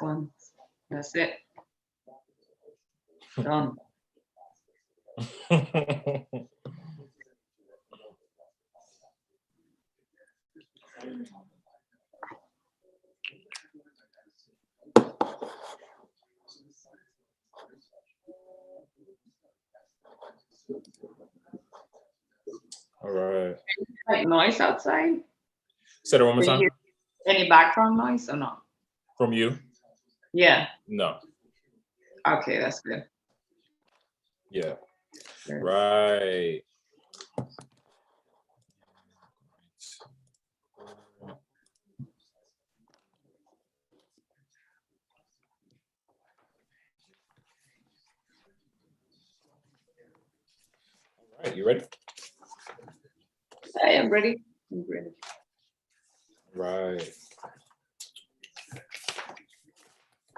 one. That's it. Done. All right. Like noise outside? Say that one more Do you time. hear any background noise or not? From you? Yeah. No. Okay, that's good. Yeah. Good. Right. All right. You ready? I am ready. I'm ready. Right.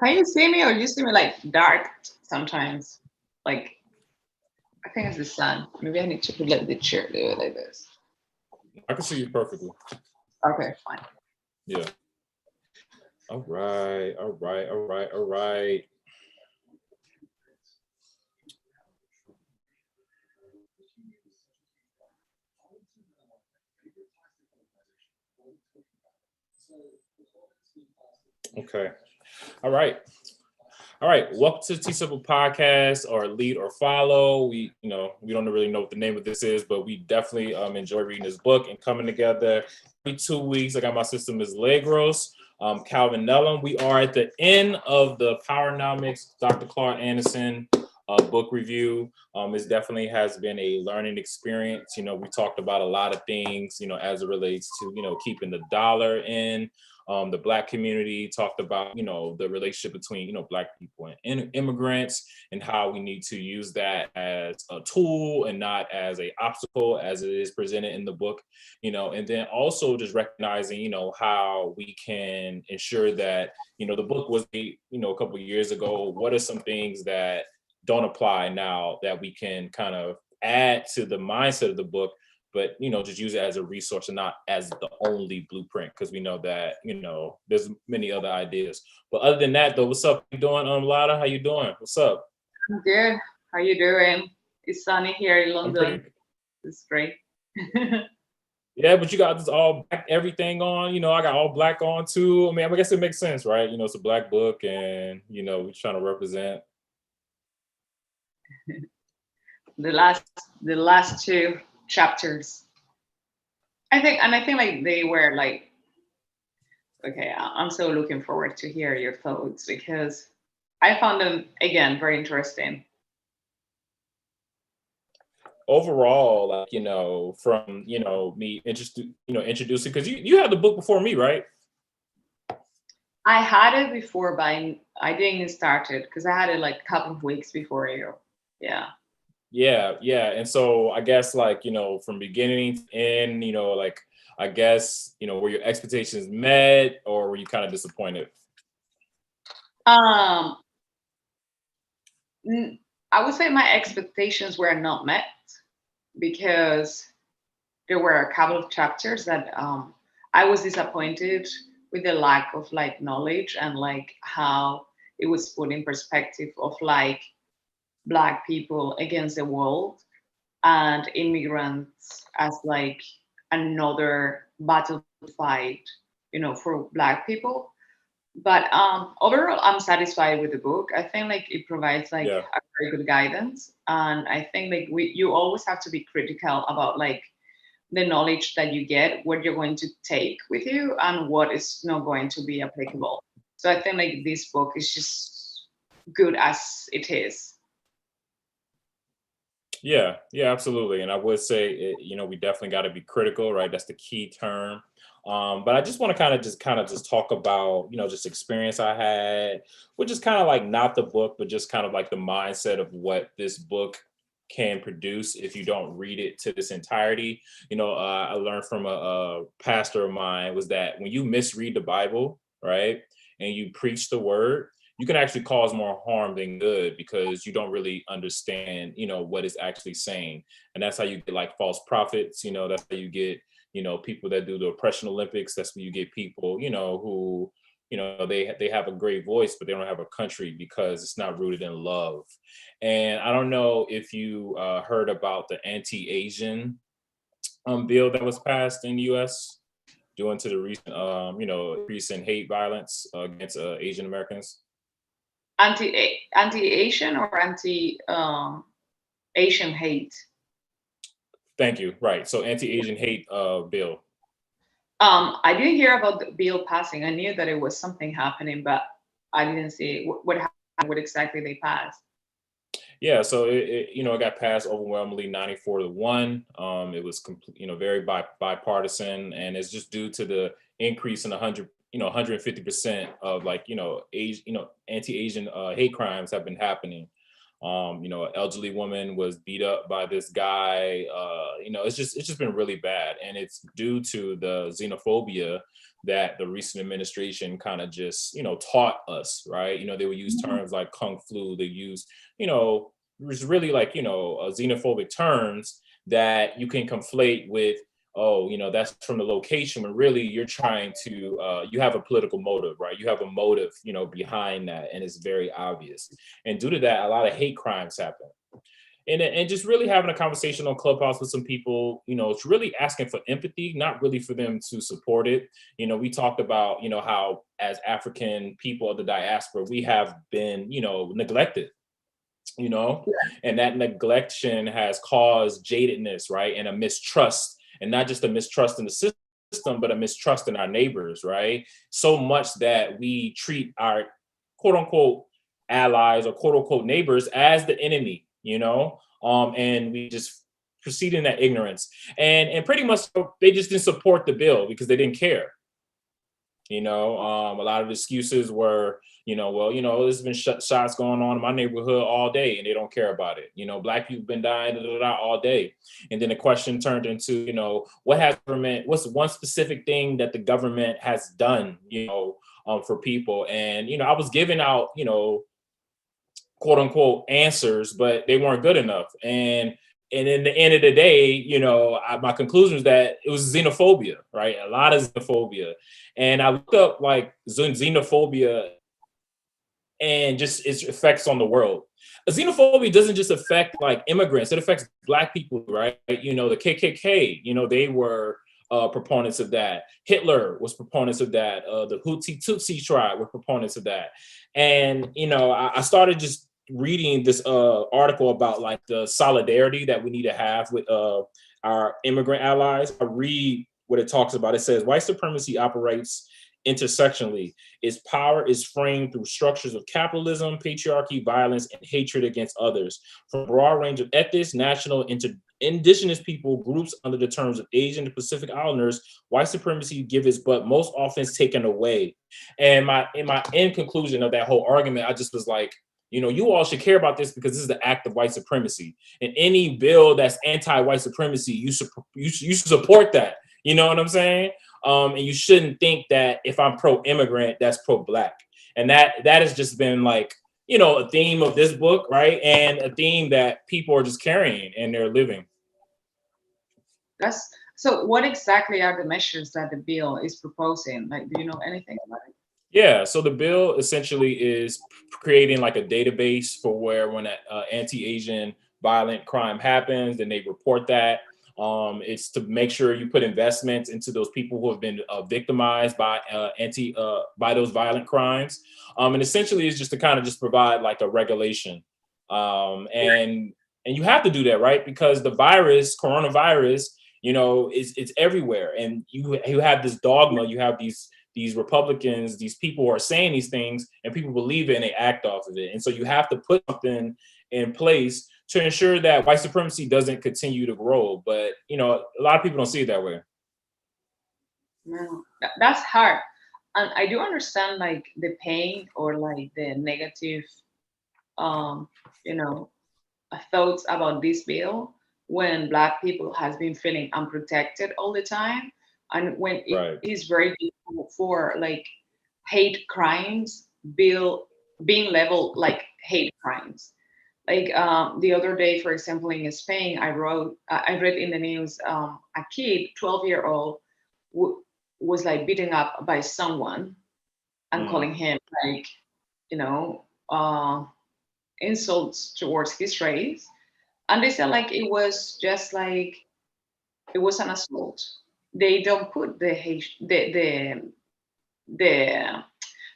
Can you see me or you see me like dark sometimes? Like, I think it's the sun. Maybe I need to put like the chair there like this. I can see you perfectly. Okay, fine. Yeah. All right. All right. All right. All right. Okay. All right. All right. Welcome to the T Simple Podcast, or Lead or Follow. We don't really know what the name of this is, but we definitely enjoy reading this book and coming together every 2 weeks. I got my sister, Ms. Legros, Calvin Nellum. We are at the end of the Powernomics, Dr. Clark Anderson book review. It definitely has been a learning experience. We talked about a lot of things, as it relates to, keeping the dollar in. The Black community talked about, the relationship between, Black people and immigrants, and how we need to use that as a tool and not as a obstacle as it is presented in the book, and then also just recognizing, how we can ensure that, the book was, a couple of years ago. What are some things that don't apply now that we can kind of add to the mindset of the book, but just use it as a resource and not as the only blueprint, because we know that there's many other ideas. But other than that, though, what's up? You doing, Lada? How you doing? What's up? I'm good. How you doing? It's sunny here in I'm London. pretty. It's great. Yeah, but you got this all black everything on. I got all black on too. I mean, I guess it makes sense, right? It's a Black book, and we're trying to represent. the last two chapters. I think like they were like, okay, I'm so looking forward to hear your thoughts because I found them again very interesting. Overall, like, from me introducing, because you had the book before me, right? I had it before, but I didn't start it because I had it like a couple of weeks before you. Yeah. Yeah. And so I guess, like, from beginning to end, like, I guess, were your expectations met, or were you kind of disappointed? Um, I would say my expectations were not met because there were a couple of chapters that I was disappointed with the lack of like knowledge and like how it was put in perspective of like Black people against the world and immigrants as like another battle to fight, for Black people. But overall, I'm satisfied with the book. I think like it provides like Yeah. a very good guidance, and I think like you always have to be critical about like the knowledge that you get, what you're going to take with you, and what is not going to be applicable. So I think like this book is just good as it is. Yeah, absolutely. And I would say, we definitely got to be critical, right? That's the key term. But I just want to kind of just talk about, just experience I had, which is kind of like not the book, but just kind of like the mindset of what this book can produce if you don't read it to this entirety. I learned from a pastor of mine was that when you misread the Bible, right, and you preach the word, you can actually cause more harm than good, because you don't really understand, what it's actually saying. And that's how you get like false prophets. That's how you get, people that do the oppression Olympics. That's when you get people, who they have a great voice, but they don't have a country because it's not rooted in love. And I don't know if you heard about the anti-Asian bill that was passed in the U.S. due to the recent, recent hate violence against Asian Americans. Anti-Asian or Asian hate. Thank you. Right. So anti-Asian hate bill. I didn't hear about the bill passing. I knew that it was something happening, but I didn't see what happened, what exactly they passed. Yeah, so it got passed overwhelmingly 94-1. It was very bipartisan, and it's just due to the increase in 150% of anti-Asian hate crimes have been happening. An elderly woman was beat up by this guy. It's just been really bad, and it's due to the xenophobia that the recent administration kind of just taught us, right? They would use terms like kung flu. They use was really xenophobic terms that you can conflate with, that's from the location, when really you're trying to, you have a political motive, right? You have a motive, behind that, and it's very obvious. And due to that, a lot of hate crimes happen. And just really having a conversation on Clubhouse with some people, it's really asking for empathy, not really for them to support it. We talked about, how as African people of the diaspora, we have been, neglected, and that neglection has caused jadedness, right? And a mistrust, and not just a mistrust in the system, but a mistrust in our neighbors, right? So much that we treat our quote unquote allies or quote unquote neighbors as the enemy, and we just proceed in that ignorance. And pretty much they just didn't support the bill because they didn't care. A lot of excuses were, there's been shots going on in my neighborhood all day and they don't care about it. Black people been dying all day. And then the question turned into, what's one specific thing that the government has done, for people? And, I was giving out, quote unquote answers, but they weren't good enough. And in the end of the day, my conclusion was that it was xenophobia, right? A lot of xenophobia. And I looked up like xenophobia and just its effects on the world. Xenophobia doesn't just affect like immigrants, it affects Black people, right? The KKK, they were proponents of that. Hitler was proponents of that. The Tutsi tribe were proponents of that. And, I started just reading this article about like the solidarity that we need to have with our immigrant allies. I read what it talks about. It says white supremacy operates intersectionally. Its power is framed through structures of capitalism, patriarchy, violence, and hatred against others. From a broad range of ethnic, national, indigenous people groups under the terms of Asian and Pacific Islanders, white supremacy is but most often taken away. And in my end conclusion of that whole argument, I just was like, you all should care about this because this is the act of white supremacy. And any bill that's anti-white supremacy, you should support that. You know what I'm saying? And you shouldn't think that if I'm pro-immigrant, that's pro-Black. And that has just been like, a theme of this book, right? And a theme that people are just carrying and they're living. So what exactly are the measures that the bill is proposing? Like, do you know anything about it? Yeah, so the bill essentially is creating like a database for where when an anti-Asian violent crime happens, then they report that. It's to make sure you put investments into those people who have been victimized by by those violent crimes. And essentially it's just to kind of just provide like a regulation. And you have to do that, right? Because the coronavirus, it's everywhere. And you have this dogma, you have these Republicans, these people who are saying these things and people believe it and they act off of it. And so you have to put something in place to ensure that white supremacy doesn't continue to grow. But, a lot of people don't see it that way. No, that's hard. And I do understand like the pain or like the negative, thoughts about this bill when Black people has been feeling unprotected all the time. And when it is very difficult for like hate crimes being leveled like hate crimes. Like the other day, for example, in Spain, I read in the news a kid, 12-year-old, was like beaten up by someone, and calling him like, you know, insults towards his race. And they said like it was just like it was an assault. They don't put the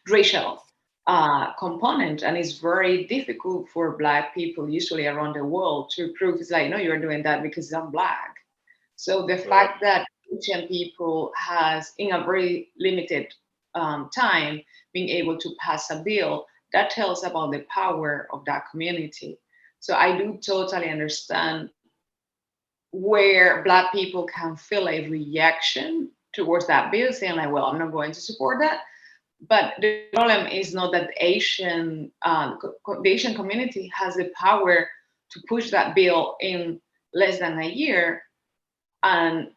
racial component, and it's very difficult for Black people usually around the world to prove. It's like, no, you're doing that because I'm Black. So the Right. fact that Asian people has in a very limited time being able to pass a bill, that tells about the power of that community. So I do totally understand where Black people can feel a reaction towards that bill, saying like, well, I'm not going to support that. But the problem is not that the Asian community has the power to push that bill in less than a year, and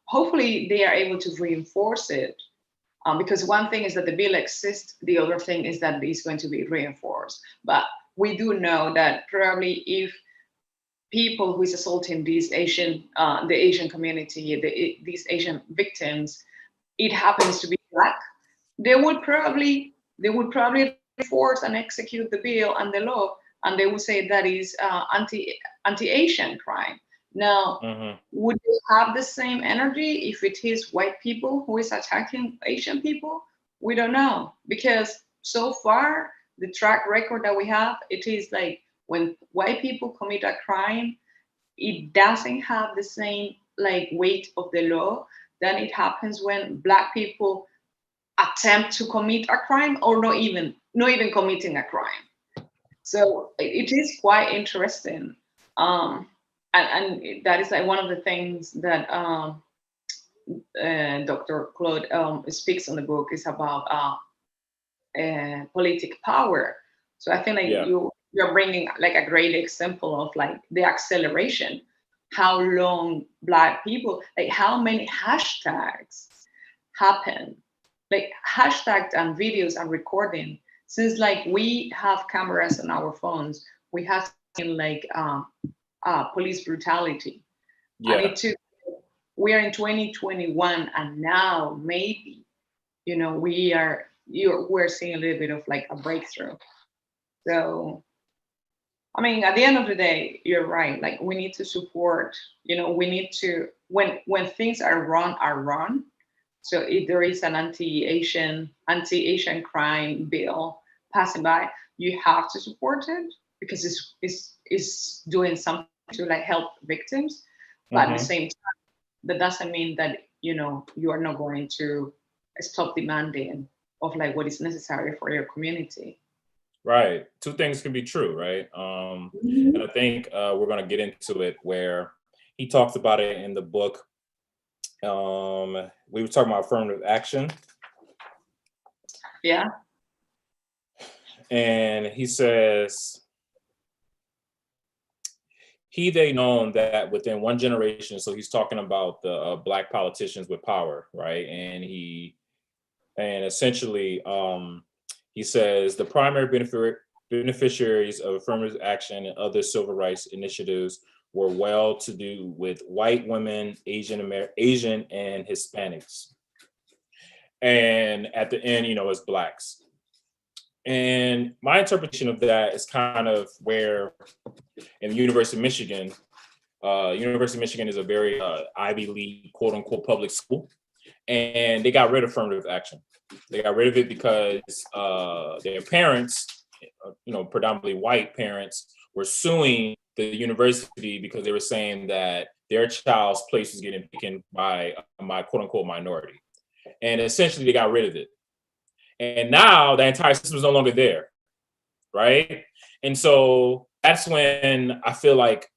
hopefully they are able to reinforce it. Because one thing is that the bill exists, the other thing is that it's going to be reinforced. But we do know that probably if people who is assaulting the Asian community, these Asian victims, it happens to be Black, they would probably enforce and execute the bill and the law, and they would say that is anti-Asian crime. Now, would they have the same energy if it is white people who is attacking Asian people? We don't know, because so far the track record that we have, it is like when white people commit a crime, it doesn't have the same like weight of the law than it happens when Black people attempt to commit a crime, or not even committing a crime. So it is quite interesting. And that is like one of the things that Dr. Claude speaks on the book, is about politic power. So I think like Yeah. you're bringing like a great example of like the acceleration, how long Black people, like how many hashtags happen, like hashtags and videos and recording, since like we have cameras on our phones, we have seen like police brutality, and Yeah. it took, we are in 2021, and now maybe we're seeing a little bit of like a breakthrough. So I mean, at the end of the day, you're right. Like we need to support. We need to, when things are wrong. So if there is an anti-Asian crime bill passing by, you have to support it because it's doing something to like help victims. But at the same time, that doesn't mean that you are not going to stop demanding of like what is necessary for your community. Right. Two things can be true, right? And I think we're going to get into it where he talks about it in the book. We were talking about affirmative action, Yeah. and he says, he they known that within one generation, so he's talking about the Black politicians with power, right? And essentially, he says the primary beneficiaries of affirmative action and other civil rights initiatives were well-to-do with white women, Asian and Hispanics, and at the end, as Blacks. And my interpretation of that is kind of where in the University of Michigan. University of Michigan is a very Ivy League, quote unquote, public school, and they got rid of affirmative action. They got rid of it because their parents, predominantly white parents, were suing the university because they were saying that their child's place was getting taken by my quote unquote minority, and essentially they got rid of it. And now the entire system is no longer there, right? And so that's when I feel like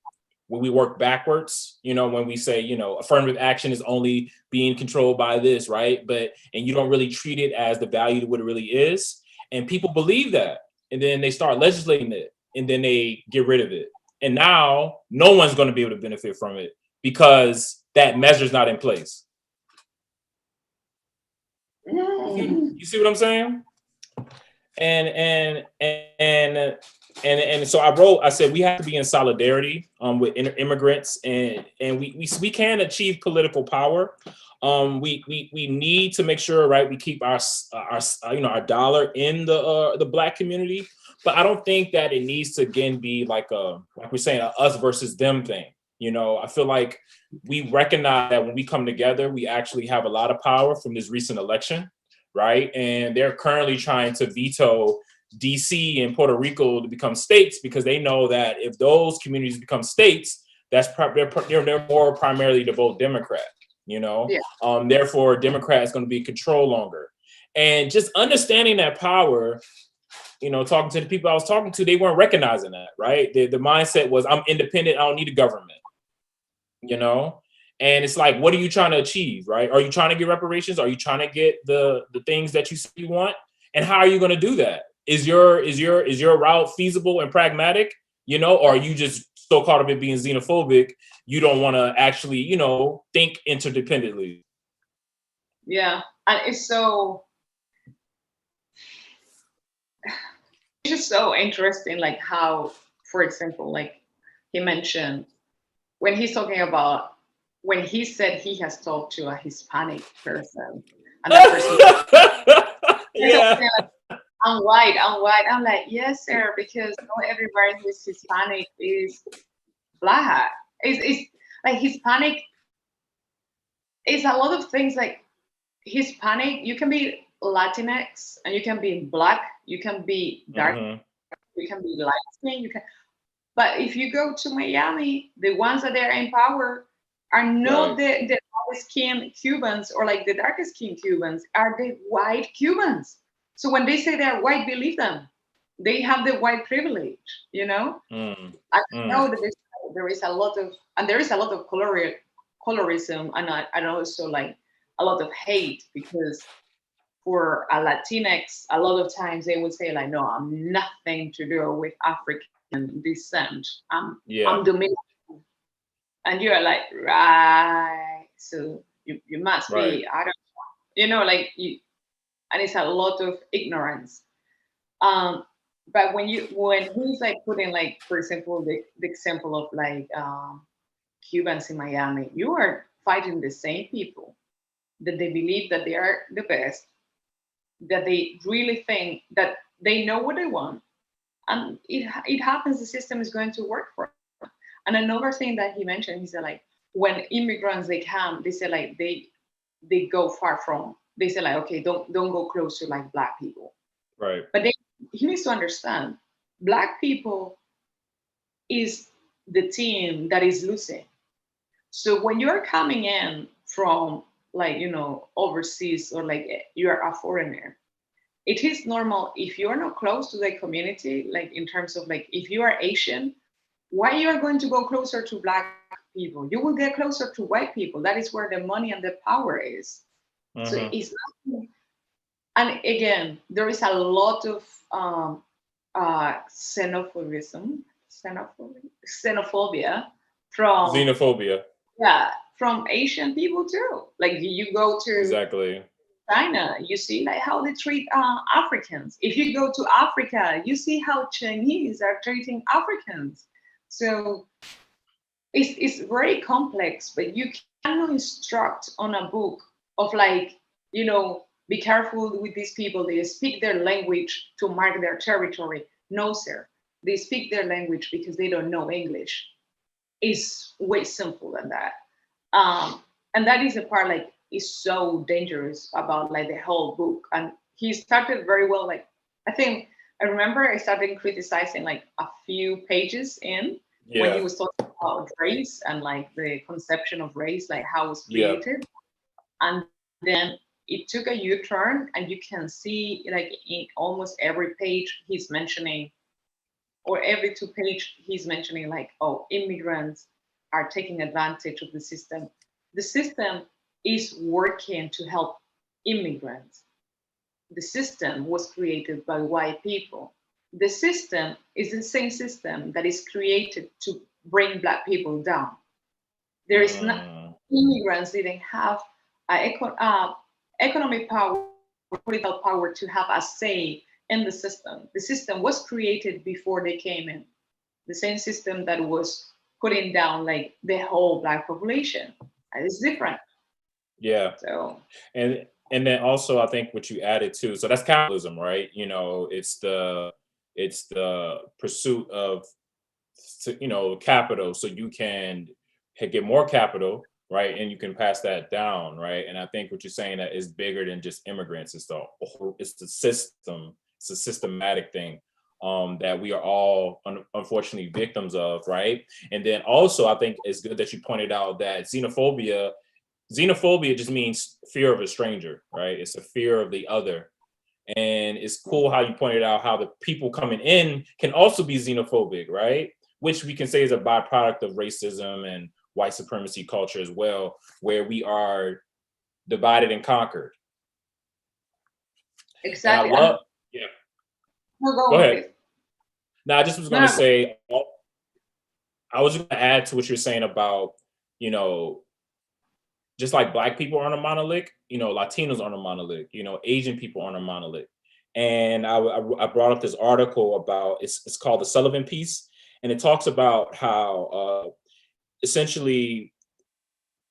when we work backwards, when we say, affirmative action is only being controlled by this, right? And you don't really treat it as the value what it really is. And people believe that. And then they start legislating it and then they get rid of it. And now no one's going to be able to benefit from it because that measure's not in place. You see what I'm saying? And And so I said we have to be in solidarity with immigrants, and we can achieve political power. We need to make sure, right, we keep our our dollar in the Black community, but I don't think that it needs to again be like we're saying, a us versus them thing. I feel like we recognize that when we come together, we actually have a lot of power from this recent election, right? And they're currently trying to veto DC and Puerto Rico to become states because they know that if those communities become states, they're more primarily to vote Democrat. Yeah. Therefore, Democrat is going to be in control longer. And just understanding that power, talking to the people I was talking to, they weren't recognizing that, right? The mindset was, I'm independent, I don't need a government, And it's like, what are you trying to achieve, right? Are you trying to get reparations? Are you trying to get the things that you want? And how are you going to do that? Is your route feasible and pragmatic, or are you just so caught up in being xenophobic, you don't want to actually, think interdependently? Yeah. And it's just so interesting, like how, for example, like he mentioned when he's talking about when he said he has talked to a Hispanic person, and that person Yeah. I'm white. I'm like, yes, sir, because not everybody who's Hispanic is Black. It's like Hispanic is a lot of things. Like Hispanic, you can be Latinx and you can be Black, you can be dark, Mhm. you can be light skin, you can. But if you go to Miami, the ones that are in power are not Right. the darkest skin Cubans or like the darkest skin Cubans, are the white Cubans. So when they say they're white, believe them. They have the white privilege, you know? Mm. I Mm. know that there is a lot of, and there is a lot of colorism, and also like a lot of hate because for a Latinx, a lot of times they would say like, no, I'm nothing to do with African descent. I'm Yeah. Dominican, and you're like, right. So you must Right. be, I don't, like you, and it's a lot of ignorance. But when he's like putting like, for example, the example of like Cubans in Miami, you are fighting the same people that they believe that they are the best, that they really think that they know what they want, and it happens. The system is going to work for them. And another thing that he mentioned, he said like when immigrants they come, they say like they go far from. They say like okay, don't go close to like Black people. Right. But he needs to understand, Black people is the team that is losing. So when you're coming in from like overseas or like you're a foreigner, it is normal if you're not close to the community, like in terms of like if you are Asian, why you are going to go closer to Black people? You will get closer to white people. That is where the money and the power is. So Mhm. it's not, and again, there is a lot of xenophobia from, Xenophobia. yeah, from Asian people too. Like you go to Exactly. China, you see like how they treat Africans. If you go to Africa, you see how Chinese are treating Africans. So it's very complex, but you cannot instruct on a book of like, be careful with these people. They speak their language to mark their territory. No, sir. They speak their language because they don't know English. It's way simple than that. And that is the part like is so dangerous about like the whole book. And he started very well. Like I remember I started criticizing like a few pages in when he Yeah. was talking about race and like the conception of race, like how it was Yeah. created. And then it took a U-turn, and you can see like in almost every page he's mentioning, or every two page he's mentioning like, oh, immigrants are taking advantage of the system. The system is working to help immigrants. The system was created by white people. The system is the same system that is created to bring Black people down. There is not, Mm. immigrants didn't have economic power, political power to have a say in the system. The system was created before they came in. The same system that was putting down like the whole Black population. It's different. Yeah. So And then also I think what you added too, so that's capitalism, right? It's the pursuit of capital, so you can get more capital, right? And you can pass that down, right? And I think what you're saying that is bigger than just immigrants. It's the system. It's a systematic thing that we are all unfortunately victims of, right? And then also I think it's good that you pointed out that xenophobia just means fear of a stranger, right? It's a fear of the other. And it's cool how you pointed out how the people coming in can also be xenophobic, right? Which we can say is a byproduct of racism and white supremacy culture as well, where we are divided and conquered. And I exactly. love, yeah, No, go go on, ahead. please. Now, I just was going to No, say, I was going to add to what you're saying about, you know, just like Black people aren't a monolith, Latinos aren't a monolith, Asian people aren't a monolith. And I brought up this article about it's called the Sullivan Piece, and it talks about how essentially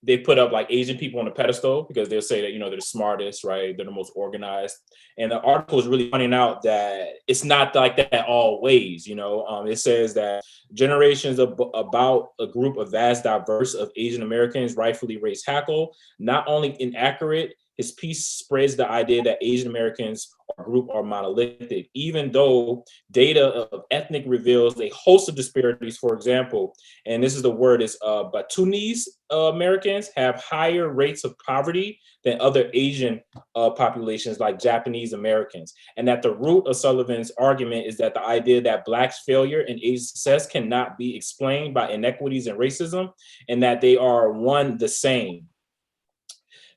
they put up like Asian people on a pedestal because they'll say that they're the smartest, right? They're the most organized. And the article is really pointing out that it's not like that always. It says that generations about a group of vast, diverse of Asian Americans rightfully raised hackle, not only inaccurate. His piece spreads the idea that Asian Americans group are monolithic, even though data of ethnic reveals a host of disparities. For example, and this is the word is Batunese Americans have higher rates of poverty than other Asian populations like Japanese Americans. And that the root of Sullivan's argument is that the idea that Blacks' failure and Asian success cannot be explained by inequities and racism, and that they are one the same.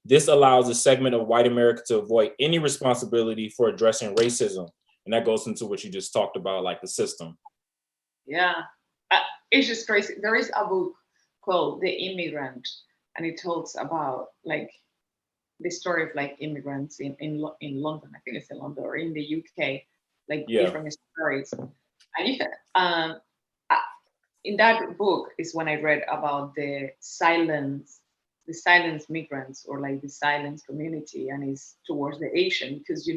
This allows a segment of white America to avoid any responsibility for addressing racism. And that goes into what you just talked about, like the system. yeah. It's just crazy. There is a book called The Immigrant, and it talks about like the story of like immigrants in London. I think it's in London or in the UK, like Yeah. different stories. And you can, uh, in that book is when I read about the silence migrants or like the silence community, and it's towards the Asian because you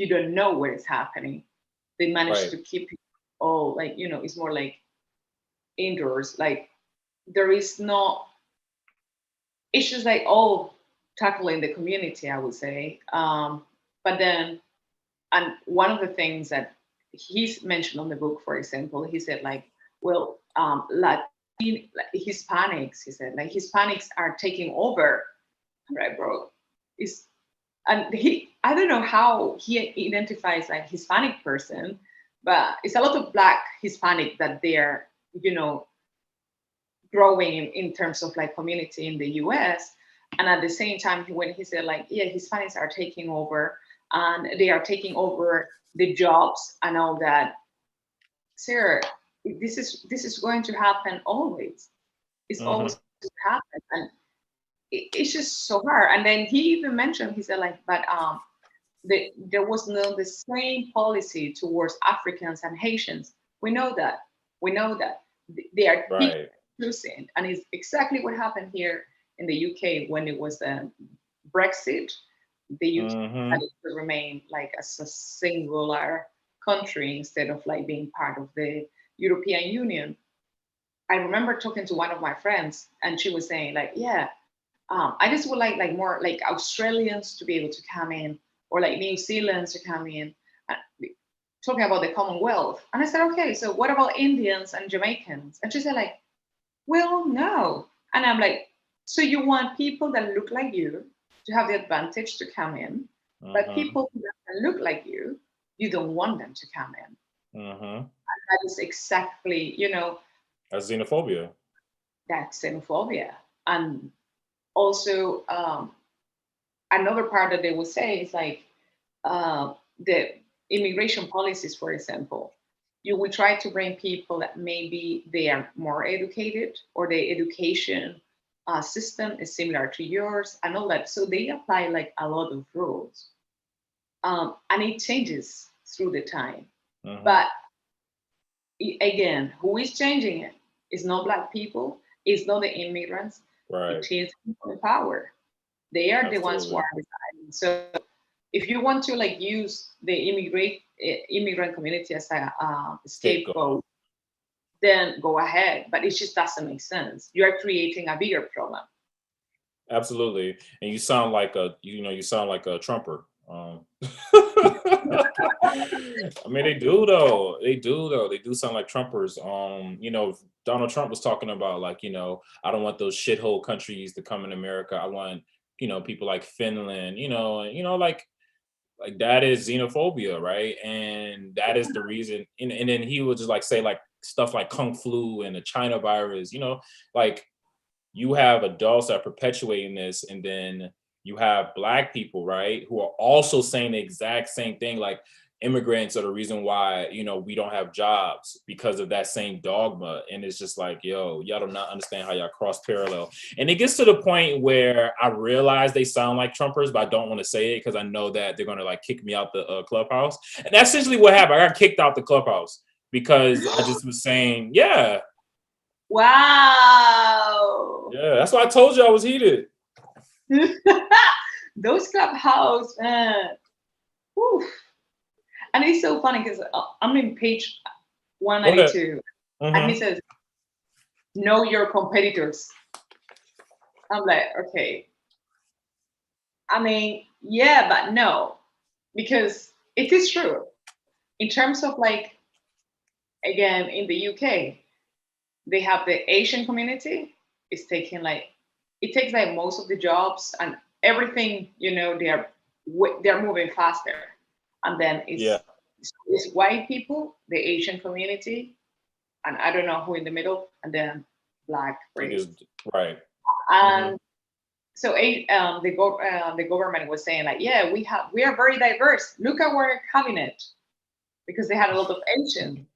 don't know what is happening. They manage Right. to keep it all like it's more like indoors. Like there is no. It's just like all tackling the community, I would say. But then, and one of the things that he's mentioned on the book, for example, he said like, well, Hispanics, he said like Hispanics are taking over, right, bro? Is and I don't know how he identifies like Hispanic person, but it's a lot of Black Hispanic that they're growing in terms of like community in the US. And at the same time, when he said like, yeah, Hispanics are taking over and they are taking over the jobs and all that. Sarah, this is going to happen always. It's Mm-hmm. always to happen. And it's just so hard. And then he even mentioned, he said like, but there was no the same policy towards Africans and Haitians. We know that. We know that they are Right. choosing, and it's exactly what happened here in the UK when it was Brexit. The UK Mm-hmm. had to remain like as a singular country instead of like being part of the European Union. I remember talking to one of my friends, and she was saying like, yeah, I just would like more like Australians to be able to come in, or like New Zealanders to come in, uh, talking about the Commonwealth. And I said, okay, so what about Indians and Jamaicans? And she said like, well, no. And I'm like, so you want people that look like you to have the advantage to come in, but Mm-hmm. people who don't look like you don't want them to come in. Mm-hmm. That is exactly, That's xenophobia. that xenophobia. And also, another part that they would say is like the immigration policies, for example. You would try to bring people that maybe they are more educated or the education system is similar to yours and all that. So they apply like a lot of rules. And it changes through the time. Mhm. But again, who is changing it? It's not Black people, it's not the immigrants, Right. it is people in power. They are the ones who Absolutely. are deciding. So if you want to like use the immigrant community as a Scapegoat. scapegoat, then go ahead. But it just doesn't make sense. You are creating a bigger problem. Absolutely. And you sound like you sound like a Trumper. I mean, they do though. They do though. They do sound like Trumpers. Donald Trump was talking about like, I don't want those shithole countries to come in America. I want, people like Finland, like that is xenophobia, right? And that is the reason. And then he would just like say like stuff like Kung flu and the China virus, like you have adults that are perpetuating this, and then you have Black people, right, who are also saying the exact same thing, like immigrants are the reason why we don't have jobs because of that same dogma. And it's just like, yo, y'all do not understand how y'all cross parallel. And it gets to the point where I realize they sound like Trumpers, but I don't want to say it because I know that they're going to like kick me out the clubhouse. And that's essentially what happened. I got kicked out the clubhouse because I just was saying, yeah. Wow. Yeah, that's why I told you I was heated. Those clubhouse, man. Whew. And it's so funny because I'm in page Go ahead. 192, and he Mhm. says, "Know your competitors." I'm like, okay. I mean, yeah, but no, because it is true. In terms of like, again, in the UK, they have the Asian community. It's taking like, it takes like most of the jobs and everything. They're moving faster, and then Yeah, it's white people, the Asian community, and I don't know who in the middle, and then Black like race. it's right. Mhm. And so the government was saying like, yeah, we are very diverse. Look at our cabinet because they had a lot of Asian,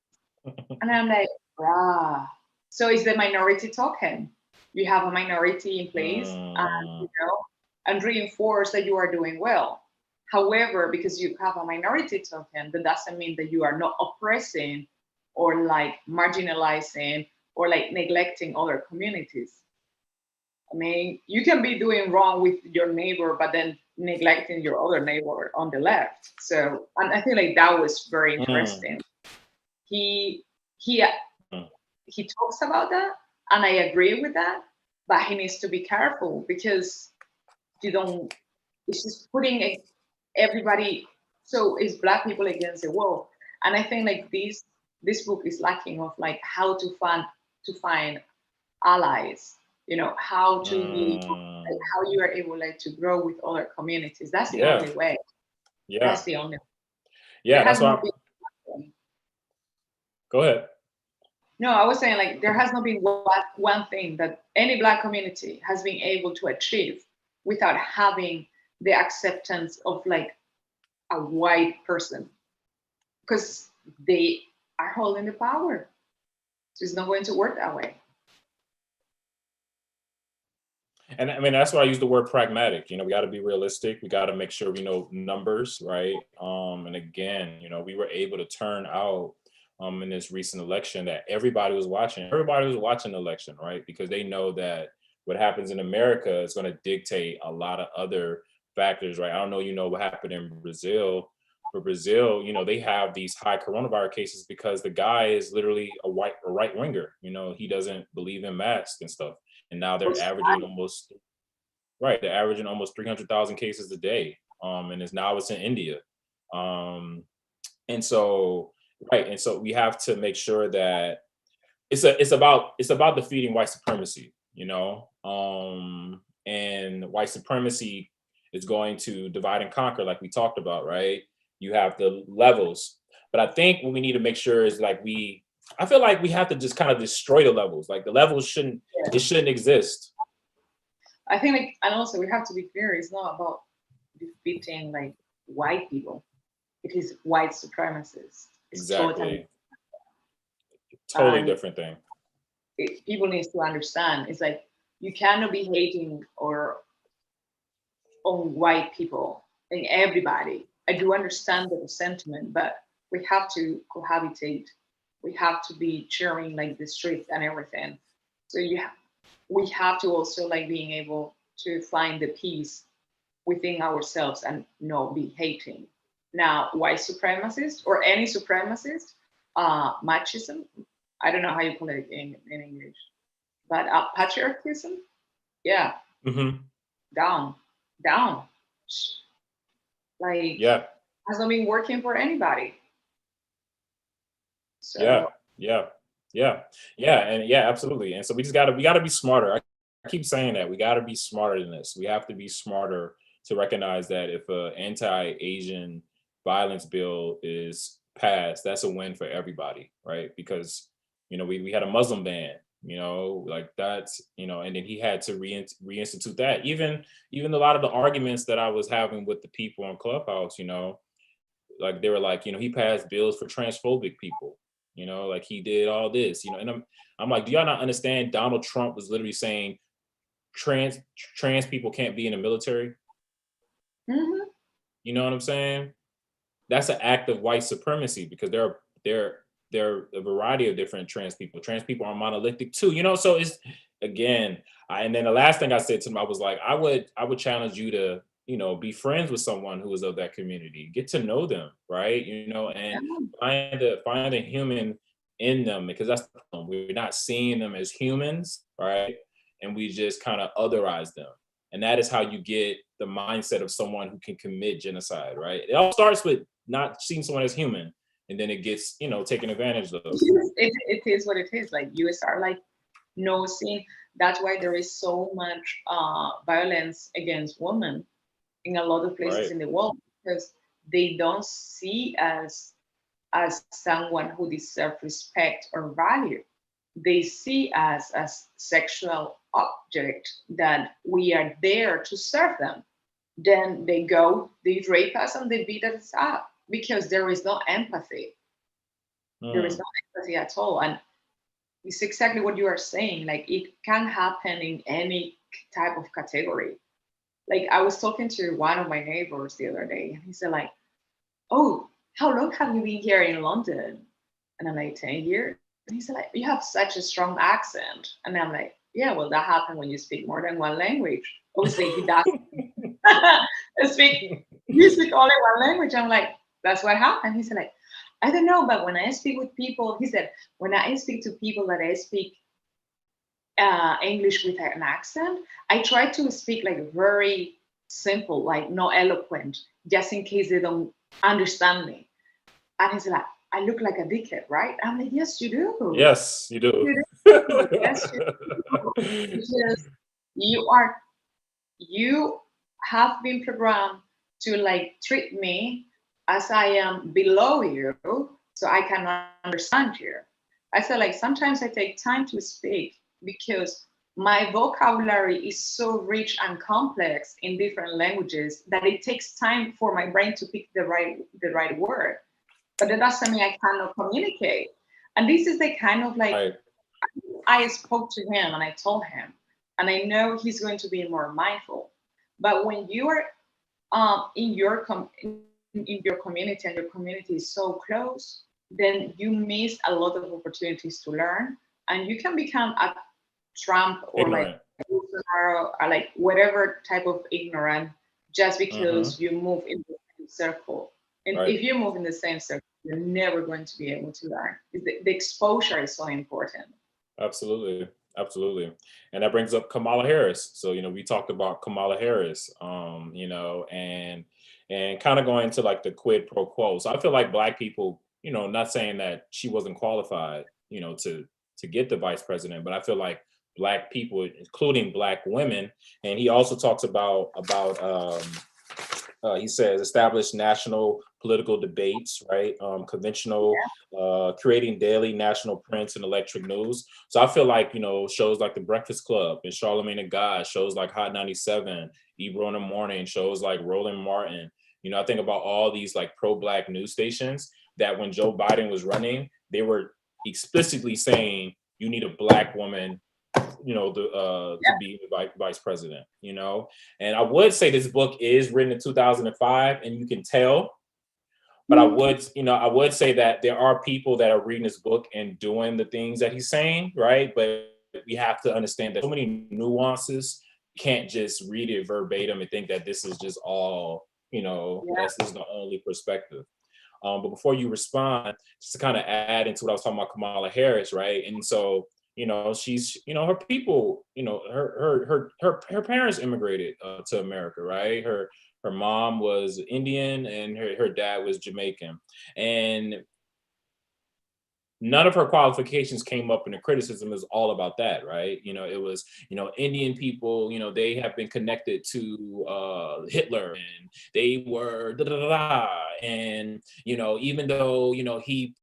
and I'm like, ah, so it's the minority token. You have a minority in place, and Mm, and reinforce that you are doing well. However, because you have a minority token, that doesn't mean that you are not oppressing or like marginalizing or like neglecting other communities. I mean, you can be doing wrong with your neighbor, but then neglecting your other neighbor on the left. So, and I feel like that was very mm, interesting. He he mm. he talks about that, and I agree with that. But he needs to be careful because you don't. It's just putting everybody. So it's Black people against the wall, and I think like this book is lacking of like how to find allies. How to be like Mm. how you are able like to grow with other communities. That's the Yeah, only way. yeah, That's the only. There yeah. That's has why. not been. Go ahead. No, I was saying like there has not been one thing that any Black community has been able to achieve without having the acceptance of like a white person because they are holding the power. So it's not going to work that way. And I mean, that's why I use the word pragmatic. We got to be realistic. We got to make sure we know numbers, right? And again, we were able to turn out in this recent election that everybody was watching. Everybody was watching the election, right? Because they know that what happens in America is going to dictate a lot of other factors, right? I don't know, what happened in Brazil. For Brazil, they have these high coronavirus cases because the guy is literally a right winger. He doesn't believe in masks and stuff, and now they're What's averaging almost right. They're averaging almost 300,000 cases a day, and it's in India, um, and so right, and so we have to make sure that it's about defeating white supremacy, and white supremacy is going to divide and conquer, like we talked about, right? You have the levels, but I think what we need to make sure is like I feel like we have to just kind of destroy the levels. Like the levels shouldn't it yeah. shouldn't exist. I think like and also we have to be clear, it's not about defeating like white people. It is white supremacists. It's totally Exactly. Totally and different thing. people need to understand it's like you cannot be hating or on white people and everybody. I do understand the sentiment, but we have to cohabitate. We have to be sharing like the streets and everything. So we have to also like being able to find the peace within ourselves and not be hating. Now, white supremacist or any supremacist, machism, I don't know how you call it in English, but patriarchism, yeah, Hmm. down, down. Like, Yeah. has not been working for anybody. Yeah. So, Yeah. Yeah. Yeah. And yeah, absolutely. And so we gotta be smarter. I keep saying that we gotta be smarter than this. We have to be smarter to recognize that if a anti-Asian violence bill is passed, that's a win for everybody, right? Because we had a Muslim ban, like that's and then he had to reinstitute that. Even a lot of the arguments that I was having with the people on Clubhouse, like they were like, he passed bills for transphobic people, like he did all this, and I'm like, do y'all not understand? Donald Trump was literally saying trans people can't be in the military. mhm. You know what I'm saying? That's an act of white supremacy because there are a variety of different trans people. Trans people are monolithic too, So it's again, and then the last thing I said to him, I was like, I would challenge you to be friends with someone who is of that community, get to know them, right? Yeah. And find a human in them because that's the problem. We're not seeing them as humans, right? And we just kind of otherize them. And that is how you get the mindset of someone who can commit genocide, right? It all starts with not seeing someone as human, and then it gets taken advantage of. It is what it is. Like US are like no sin. That's why there is so much violence against women in a lot of places Right. in the world because they don't see us as someone who deserves respect or value. They see us as sexual object that we are there to serve them. Then they rape us and they beat us up because there is no empathy. There is Mm, no empathy at all. And it's exactly what you are saying. Like it can happen in any type of category. Like I was talking to one of my neighbors the other day, and he said, like, "Oh, how long have you been here in London?" And I'm like, 10 years. And he said, like, "You have such a strong accent." And I'm like, "Yeah, well, that happens when you speak more than one language." Obviously, he doesn't speak. You speak only one language. I'm like, "That's what happened." He said, like, "I don't know, but when I speak with people," he said, "when I speak to people that I speak English with an accent, I try to speak like very simple, like not eloquent, just in case they don't understand me." And he's like, "I look like a dickhead, right?" I'm like, "Yes, you do. yes, you do. You do. Yes, you do. Because you are, you have been programmed to like treat me as I am below you, so I can understand you." I said, like, sometimes I take time to speak because my vocabulary is so rich and complex in different languages that it takes time for my brain to pick the right word. But that doesn't mean I cannot communicate. And this is the kind of like Right. I spoke to him and I told him, and I know he's going to be more mindful. But when you are in your community and your community is so close, then you miss a lot of opportunities to learn, and you can become a Trump or like Ignorant. or like whatever type of ignorant just Hmm. because you move in the same circle. And Right. if you move in the same circle, you're never going to be able to learn. The exposure is so important. Absolutely. Absolutely. And that brings up Kamala Harris. So, we talked about Kamala Harris, and kind of going to like the quid pro quo. So I feel like black people, not saying that she wasn't qualified, to get the vice president, but I feel like black people, including black women, and he also talks about he says establish national political debates, right? Conventional, creating daily national prints and electric news. So I feel like shows like The Breakfast Club and Charlemagne the God, shows like Hot 97, Ebro in the Morning, shows like Roland Martin. I think about all these like pro-black news stations that when Joe Biden was running, they were explicitly saying you need a black woman to be the vice president, And I would say this book is written in 2005, and you can tell, but I would, I would say that there are people that are reading this book and doing the things that he's saying, right? But we have to understand that so many nuances. You can't just read it verbatim and think that this is just all, this is the only perspective. But before you respond, just to kind of add into what I was talking about, Kamala Harris, right? And so, she's, her people, her parents immigrated to America, right? Her mom was Indian and her dad was Jamaican, and none of her qualifications came up in the criticism. It was all about that, right? It was, Indian people, they have been connected to Hitler, and they were da da da da. And, even though,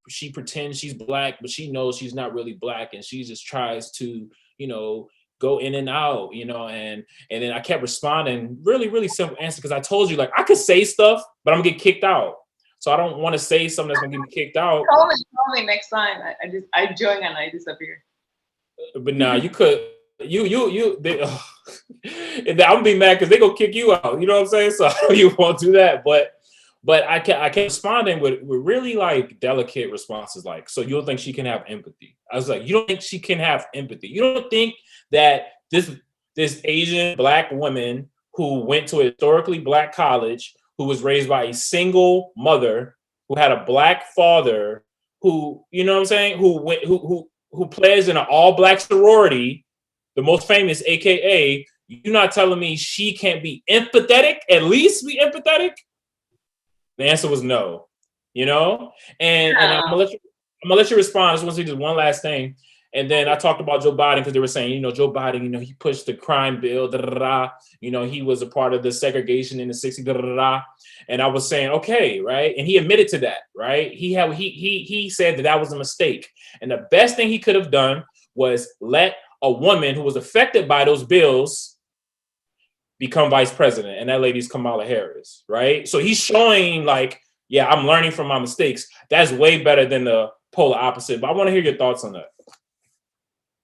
she pretends she's black, but she knows she's not really black, and she just tries to, go in and out, and then I kept responding, really, really simple answer, because I told you, like, I could say stuff, but I'm gonna get kicked out. So I don't want to say something that's gonna get me kicked out. Call me next time. I join and I disappear. But nah, you could I'm gonna be mad because they gonna kick you out. You know what I'm saying? So you won't do that. But I kept responding with really like delicate responses, like, so you don't think she can have empathy? I was like, you don't think she can have empathy? You don't think that this Asian black woman who went to a historically black college, who was raised by a single mother, who had a black father, who, you know what I'm saying, who pledged in an all-black sorority, the most famous, AKA, you're not telling me she can't be empathetic, at least be empathetic? The answer was no, and I'm gonna let you respond. I just want to say just one last thing. And then I talked about Joe Biden, because they were saying, Joe Biden, he pushed the crime bill, da, da, da, he was a part of the segregation in the 60s, da, da, da, da. And I was saying, okay, right? And he admitted to that, right? He said that was a mistake. And the best thing he could have done was let a woman who was affected by those bills become vice president. And that lady's Kamala Harris, right? So he's showing, like, yeah, I'm learning from my mistakes. That's way better than the polar opposite. But I want to hear your thoughts on that.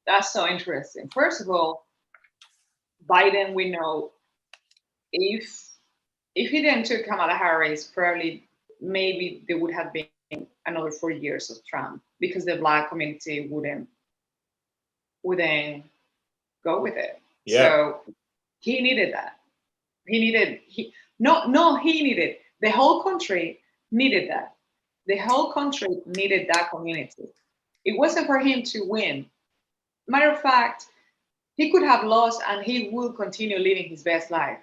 That's so interesting. First of all, Biden, we know, if he didn't took Kamala Harris, probably maybe there would have been another 4 years of Trump, because the black community wouldn't go with it. Yeah. So he needed that. He needed the whole country needed that. The whole country needed that community. It wasn't for him to win. Matter of fact, he could have lost and he will continue living his best life.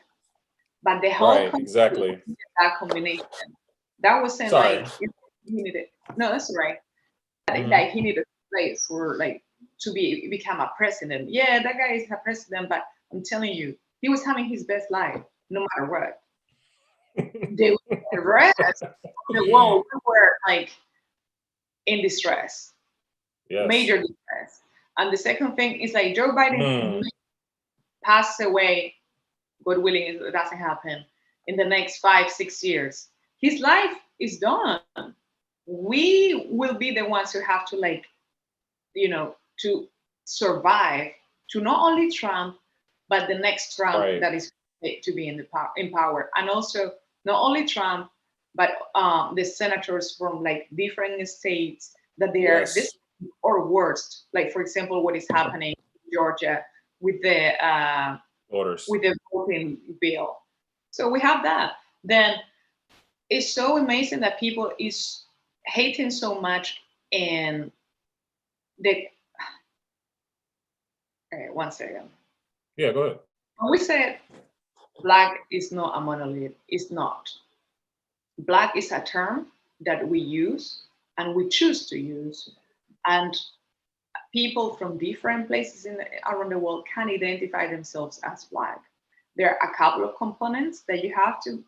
But the whole country needed that combination. That wasn't like he needed. No, that's right. Like he needed to play for to become a president. Yeah, that guy is a president, but I'm telling you, he was having his best life no matter what. The rest of the world, we were like in distress, major distress. And the second thing is, like, Joe Biden passed away, God willing, it doesn't happen in the next 5-6 years. His life is done. We will be the ones who have to, to survive to not only Trump, but the next Trump that is to be in power. And also not only Trump, but the senators from different states that they are this or worst. Like, for example, what is happening in Georgia with the voting bill. So we have that. Then it's so amazing that people is hating so much, and the. Okay, one second. Yeah, go ahead. When we said Black is not a monolith, it's not. Black is a term that we use and we choose to use, and people from different places around the world can identify themselves as Black. There are a couple of components that you have to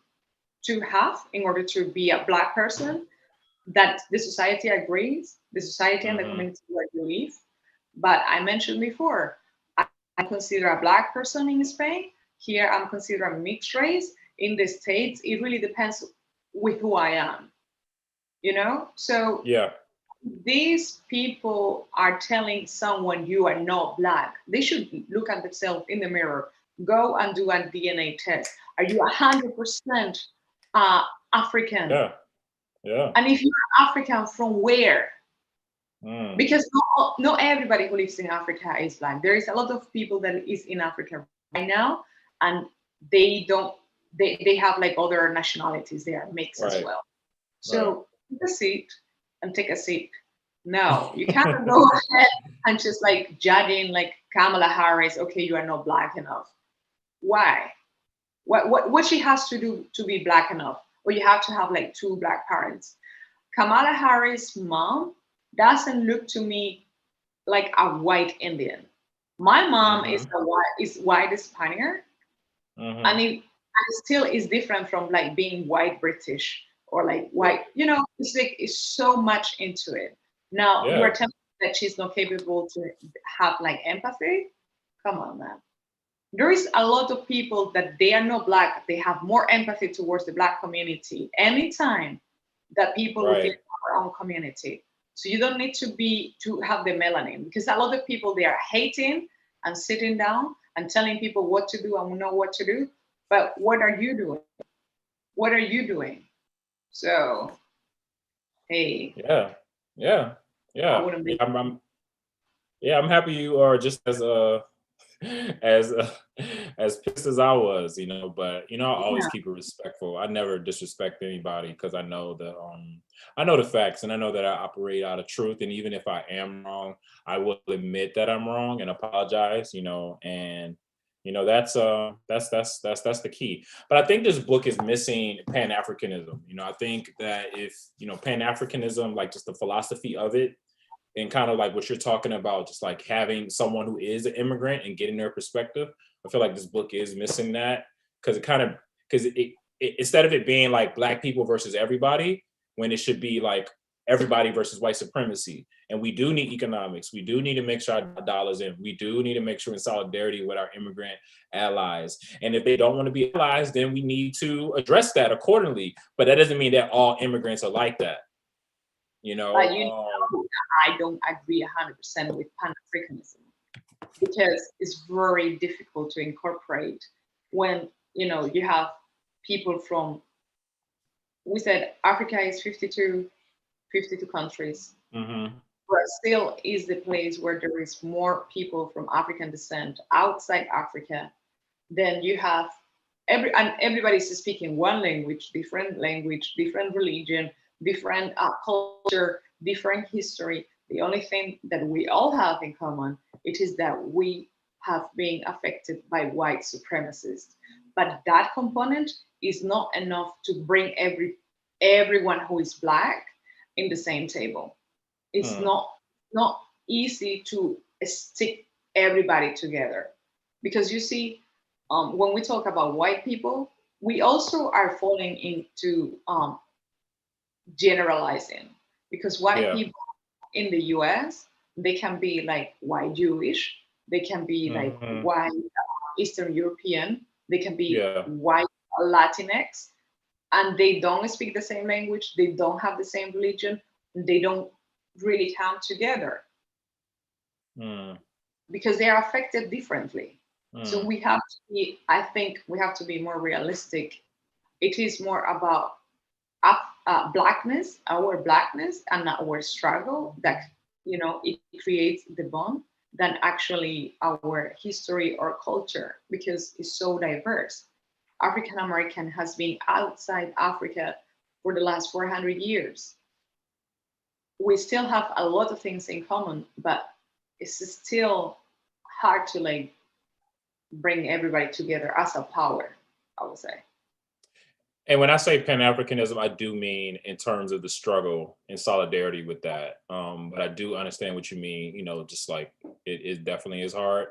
have in order to be a Black person that the society agrees, the society and the community where you live. But I mentioned before, I consider a Black person in Spain. Here I'm considered a mixed race. In the States, it really depends with who I am, So these people are telling someone you are not Black. They should look at themselves in the mirror, go and do a DNA test. Are you 100% African? Yeah. Yeah. And if you're African, from where? Mm. Because not everybody who lives in Africa is black. There is a lot of people that is in Africa right now, and they don't. They have like other nationalities. They are mixed as Right. well. Right. So take a seat and take a seat. No, you cannot go ahead and just like judging like Kamala Harris. Okay, you are not black enough. Why? What she has to do to be black enough? Or you have to have like two black parents. Kamala Harris' mom doesn't look to me like a white Indian. My mom is Mm-hmm. white Spaniard, Mm-hmm. and it still is different from like being white British or like Right. white. It's like it's so much into it. Now you are Yeah. telling me that she's not capable to have like empathy. Come on, man. There is a lot of people that they are not black. They have more empathy towards the black community anytime that people within Right. our own community. So you don't need to have the melanin, because a lot of people, they are hating and sitting down and telling people what to do and know what to do. But what are you doing? What are you doing? So hey, Yeah. Yeah. I Yeah. wouldn't Yeah. be. Yeah, I'm happy you are just as as as pissed as I was, but I always Yeah, keep it respectful. I never disrespect anybody because I know the facts, and I know that I operate out of truth, and even if I am wrong, I will admit that I'm wrong and apologize, and that's the key. But I think this book is missing Pan-Africanism. I think that if, Pan-Africanism, like just the philosophy of it, and kind of like what you're talking about, just like having someone who is an immigrant and getting their perspective. I feel like this book is missing that, because instead of it being like black people versus everybody, when it should be like everybody versus white supremacy. And we do need economics. We do need to make sure our dollars in. We do need to make sure in solidarity with our immigrant allies. And if they don't want to be allies, then we need to address that accordingly. But that doesn't mean that all immigrants are like that. You but know, I don't agree 100% with Pan Africanism, because it's very difficult to incorporate when you have people from, we said Africa is 52 countries. mhm. Brazil is the place where there is more people from African descent outside Africa. Then you have everybody's speaking one language, different religion, different culture, different history. The only thing that we all have in common, it is that we have been affected by white supremacists. But that component is not enough to bring everyone who is black in the same table. It's Mm. not easy to stick everybody together, because you see, when we talk about white people, we also are falling into generalizing, because white Yeah. people in the US, they can be like white Jewish, they can be like Mhm. white Eastern European, they can be Yeah. white Latinx, and they don't speak the same language, they don't have the same religion, they don't really come together Mm. because they are affected differently. So Mm. I think we have to be more realistic. It is more about blackness, and our struggle that it creates the bond, than actually our history or culture, because it's so diverse. African American has been outside Africa for the last 400 years. We still have a lot of things in common, but it's still hard to like bring everybody together as a power, I would say. And when I say Pan-Africanism, I do mean in terms of the struggle and solidarity with that. But I do understand what you mean, just like it definitely is hard.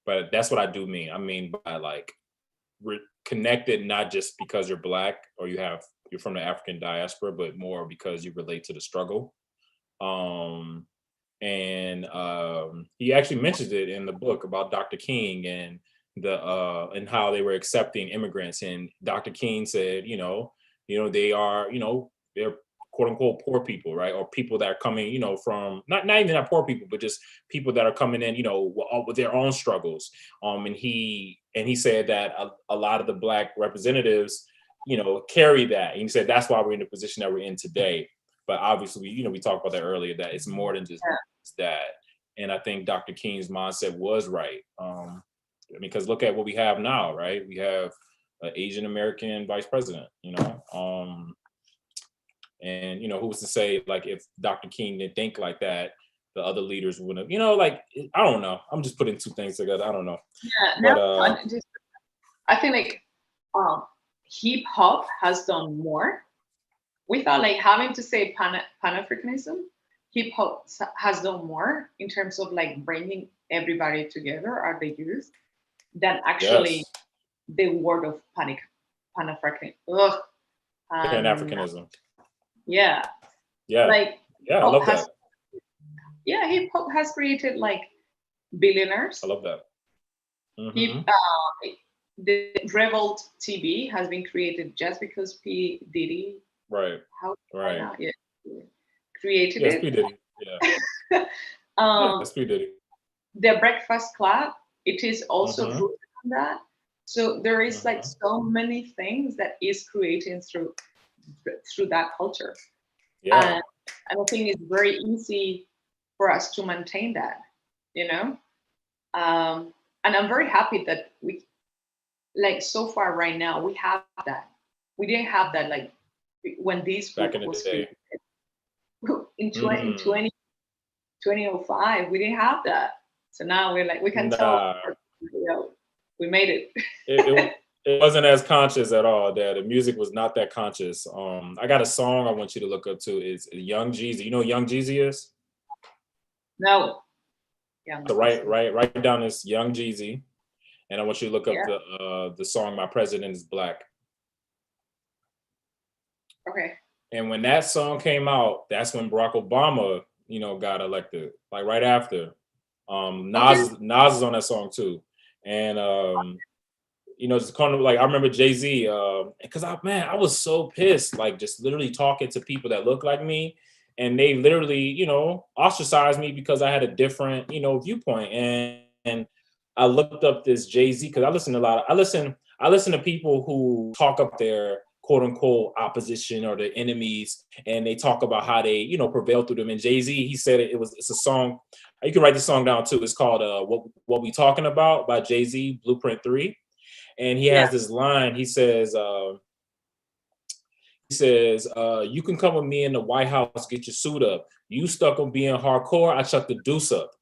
But that's what I do mean. I mean by like connected, not just because you're black or you're from the African diaspora, but more because you relate to the struggle. Um, and he actually mentions it in the book about Dr. King and how they were accepting immigrants. And Dr. King said, they are, they're quote unquote poor people, right? Or people that are coming, from not even that poor people, but just people that are coming in, with their own struggles. And he said that a lot of the black representatives carry that. And he said that's why we're in the position that we're in today. But obviously, we talked about that earlier, that it's more than just that. And I think Dr. King's mindset was right. Because look at what we have now, right? We have an Asian American vice president, and who's to say, like, if Dr. King didn't think like that, the other leaders wouldn't have, I don't know. I'm just putting two things together. I don't know. Yeah, I think like hip hop has done more without like having to say Pan-Africanism. Hip hop has done more in terms of like bringing everybody together, or the youth, than actually Yes. the word of Pan-African. Pan-Africanism. Yeah. Yeah. Like Yeah, I love that. Yeah, hip hop has created like billionaires. I love that. The Revolt TV has been created just because P Diddy created yes, it. P Diddy. Yeah. Yes, P Diddy. The Breakfast Club, it is also rooted on that. So there is like so many things that is creating through that culture. Yeah. And I think it's very easy for us to maintain that, and I'm very happy that we, like, so far right now, we have that. We didn't have that like when this back in the day. In 2005, we didn't have that. So now we're like, we can tell, we made it. It wasn't as conscious at all. That the music was not that conscious. I got a song I want you to look up to. It's Young Jeezy. You know who Young Jeezy is? No. So write down this Young Jeezy, and I want you to look up the song "My President Is Black." Okay. And when that song came out, that's when Barack Obama, got elected. Like right after. Nas is on that song too, and just kind of like I remember Jay-Z, because I was so pissed, like just literally talking to people that look like me, and they literally, ostracized me because I had a different, viewpoint. And I looked up this Jay-Z because I listen to people who talk up their quote unquote opposition or the enemies, and they talk about how they, prevail through them. And Jay-Z, he said it's a song. You can write this song down too. It's called What We Talking About by Jay-Z, Blueprint 3. And he has this line. He says, you can come with me in the White House, get your suit up. You stuck on being hardcore, I chuck the deuce up.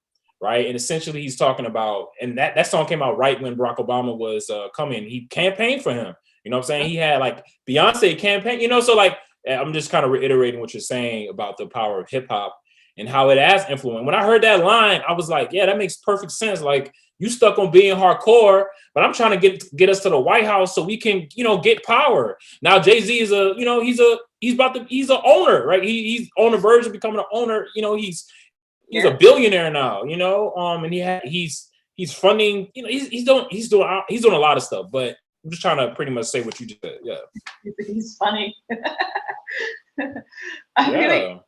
Right. And essentially he's talking about, and that song came out right when Barack Obama was coming. He campaigned for him. You know what I'm saying? He had like Beyonce campaign, so like, I'm just kind of reiterating what you're saying about the power of hip hop and how it has influence. When I heard that line, I was like, yeah, that makes perfect sense. Like, you stuck on being hardcore, but I'm trying to get us to the White House so we can, get power. Now Jay-Z is he's an owner, right? He's on the verge of becoming an owner. He's a billionaire now, and he's funding, he's doing a lot of stuff. But I'm just trying to pretty much say what you just said. Yeah. He's funny.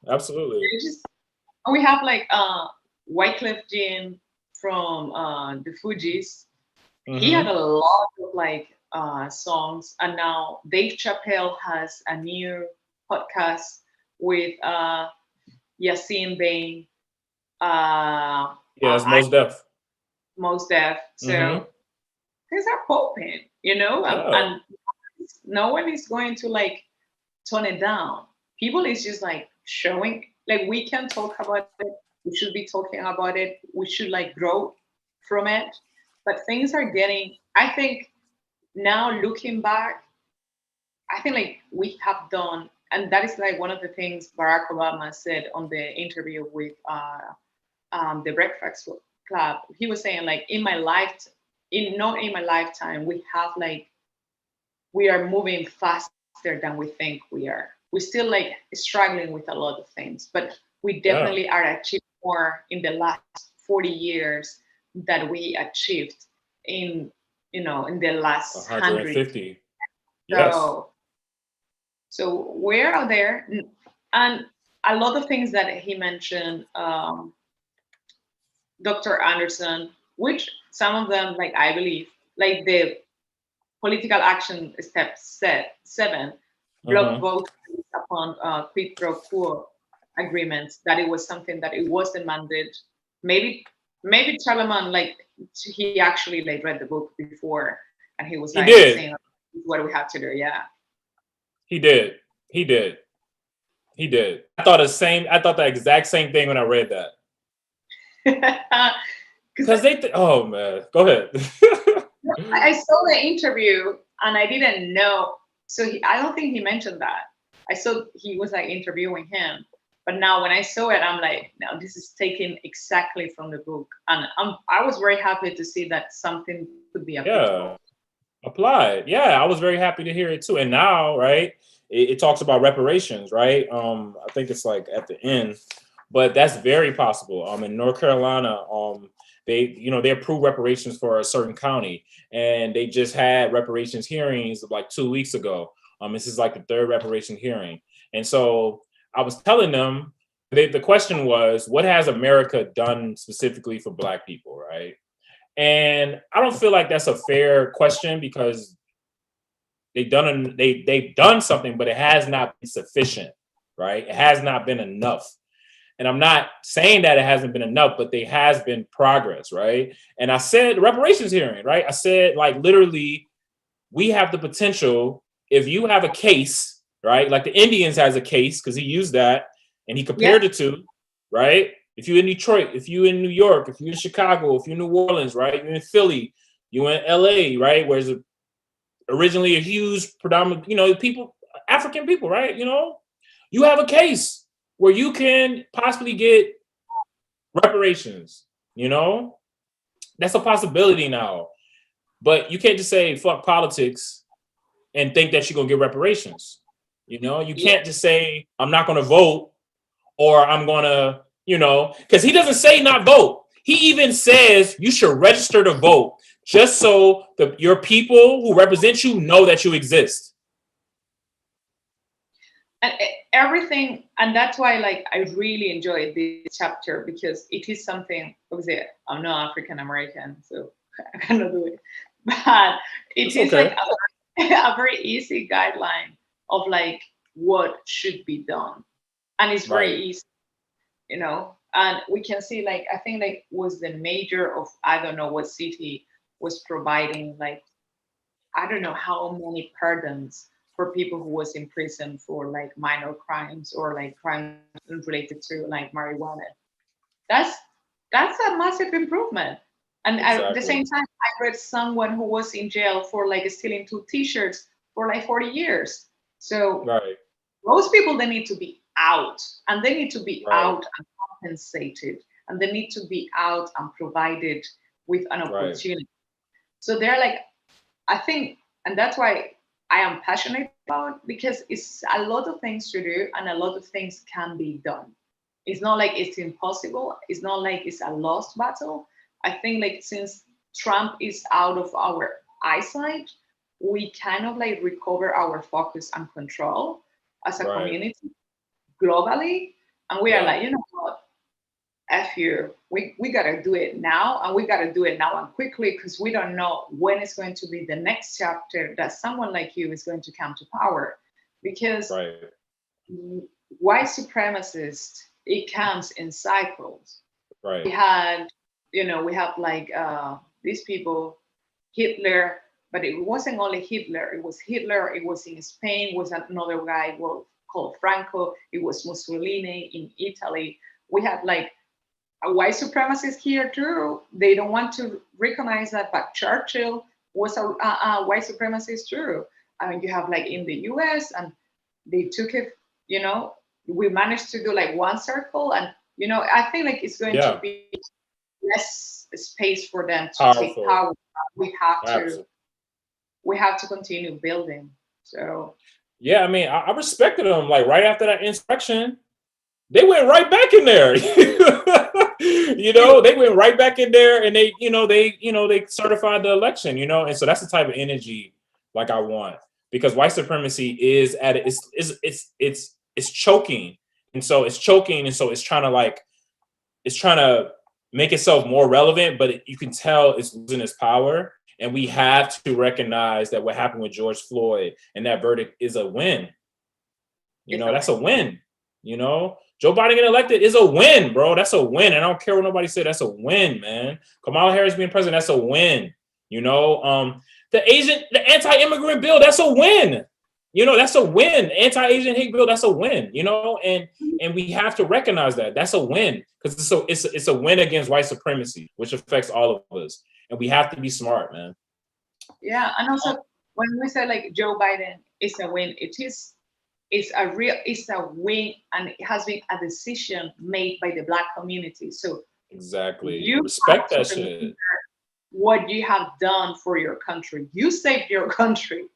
Absolutely. We have like Wyclef Jean from the Fugees. He had a lot of like songs, and now Dave Chappelle has a new podcast with Yassine Bane. It's Mos Def. Mos Def. So things are popping, and no one is going to like tone it down. People is just like showing, like, we can talk about it. We should be talking about it. We should like grow from it. But things are getting, I think now looking back, I think like we have done, and that is like one of the things Barack Obama said on the interview with the Breakfast Club. He was saying like, not in my lifetime, we are moving faster than we think we are. We're still like struggling with a lot of things, but we definitely are achieving more in the last 40 years that we achieved in the last 150. Yes. So we're out there, and a lot of things that he mentioned, Dr. Anderson, which some of them, like, I believe, like political action step 7 blocked votes upon quid pro quo agreements, that it was something that it was demanded. Maybe Charlemagne, like, he actually like read the book before, and he was He like did. saying what we have to do. Yeah. He did. He did. He did. I thought the exact same thing when I read that. Because oh man, go ahead. I saw the interview and I didn't know. So I don't think he mentioned that. I saw he was like interviewing him. But now when I saw it, I'm like, no, this is taken exactly from the book. And I was very happy to see that something could be applicable. Yeah, applied. Yeah, I was very happy to hear it too. And now, right, it talks about reparations, right? I think it's like at the end, but that's very possible. In North Carolina, they approved reparations for a certain county, and they just had reparations hearings like 2 weeks ago. This is like the third reparation hearing, and so I was telling them, the question was, what has America done specifically for Black people, right? And I don't feel like that's a fair question, because they've done something, but it has not been sufficient, right? It has not been enough. And I'm not saying that it hasn't been enough, but there has been progress, right? And I said reparations hearing, right? I said, like, literally, we have the potential, if you have a case, right? Like the Indians has a case, because he used that and he compared the two, right? If you're in Detroit, if you're in New York, if you're in Chicago, if you're in New Orleans, right? You're in Philly, you're in LA, right? Where's originally a huge predominant, people, African people, right? You have a case where you can possibly get reparations, that's a possibility now. But you can't just say fuck politics and think that you're gonna get reparations. You can't just say I'm not gonna vote, or I'm gonna, because he doesn't say not vote. He even says you should register to vote, just so your people who represent you know that you exist. And everything, and that's why, like, I really enjoyed this chapter, because it is something. Obviously, I'm not African American, so I cannot do it. But it is okay. like a very easy guideline of like what should be done, and it's very easy, And we can see, like, I think like was the major of, I don't know what city was providing, like, I don't know how many pardons for people who was in prison for like minor crimes or like crimes related to like marijuana. That's a massive improvement. And at the same time, I read someone who was in jail for like stealing 2 T-shirts for like 40 years. So those people, they need to be out, and they need to be out and compensated, and they need to be out and provided with an opportunity. So they're like, I think, and that's why I am passionate about, because it's a lot of things to do and a lot of things can be done. It's not like it's impossible. It's not like it's a lost battle. I think like since Trump is out of our eyesight, we kind of like recover our focus and control as a community globally. And we are like, you know what? F you. We got to do it now, and we got to do it now and quickly, because we don't know when it's going to be the next chapter that someone like you is going to come to power. Because white supremacists, it comes in cycles. We had, we have like these people, Hitler, but it wasn't only Hitler. It was Hitler. It was in Spain. Was another guy called Franco. It was Mussolini in Italy. We had like a white supremacist here too. They don't want to recognize that, but Churchill was a white supremacist too. I mean, you have like in the US, and they took it, we managed to do like one circle, and, I think like it's going to be less space for them to take power. We have to continue building. So. Yeah, I mean, I respected them. Like right after that insurrection, they went right back in there. They went right back in there, and they certified the election. And so that's the type of energy like I want, because white supremacy is at it's choking, and so it's choking, and so it's trying to make itself more relevant, but you can tell it's losing its power. And we have to recognize that what happened with George Floyd and that verdict is a win. That's a win. Joe Biden getting elected is a win, bro. That's a win. I don't care what nobody said. That's a win, man. Kamala Harris being president, that's a win. The anti-immigrant bill, that's a win. That's a win. Anti-Asian hate bill, that's a win. And we have to recognize that that's a win, because it's a win against white supremacy, which affects all of us. And we have to be smart, man. Yeah, and also when we say like Joe Biden is a win, it's a win, and it has been a decision made by the Black community. So exactly, you respect that shit. What you have done for your country, you saved your country.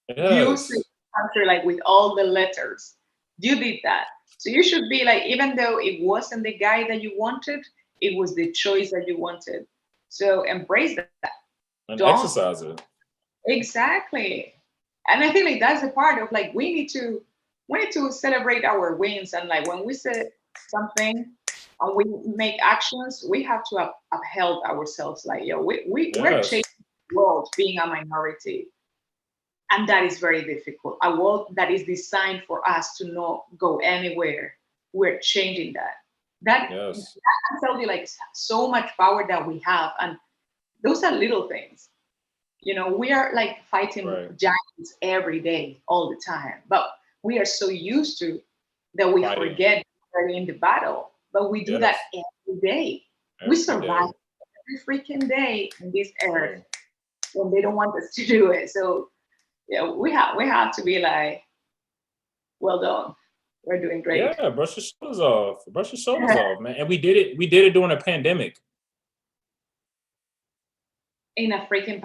Yes. You saved your country, like with all the letters. You did that. So you should be like, even though it wasn't the guy that you wanted, it was the choice that you wanted. So embrace that. And exercise it. Exactly. And I think like that's a part of like we need to celebrate our wins, and like when we say something and we make actions, we have to upheld ourselves. Like we're changing the world being a minority, and that is very difficult. A world that is designed for us to not go anywhere, we're changing that. That tells you like so much power that we have, and those are little things. We are like fighting giants every day, all the time, but we are so used to that we forget we're in the battle. But we do that every day. We survive every freaking day in this earth when they don't want us to do it. So we have to be like, well done. We're doing great. Yeah, brush your shoulders off. Brush your shoulders off, man. And we did it during a pandemic. In a freaking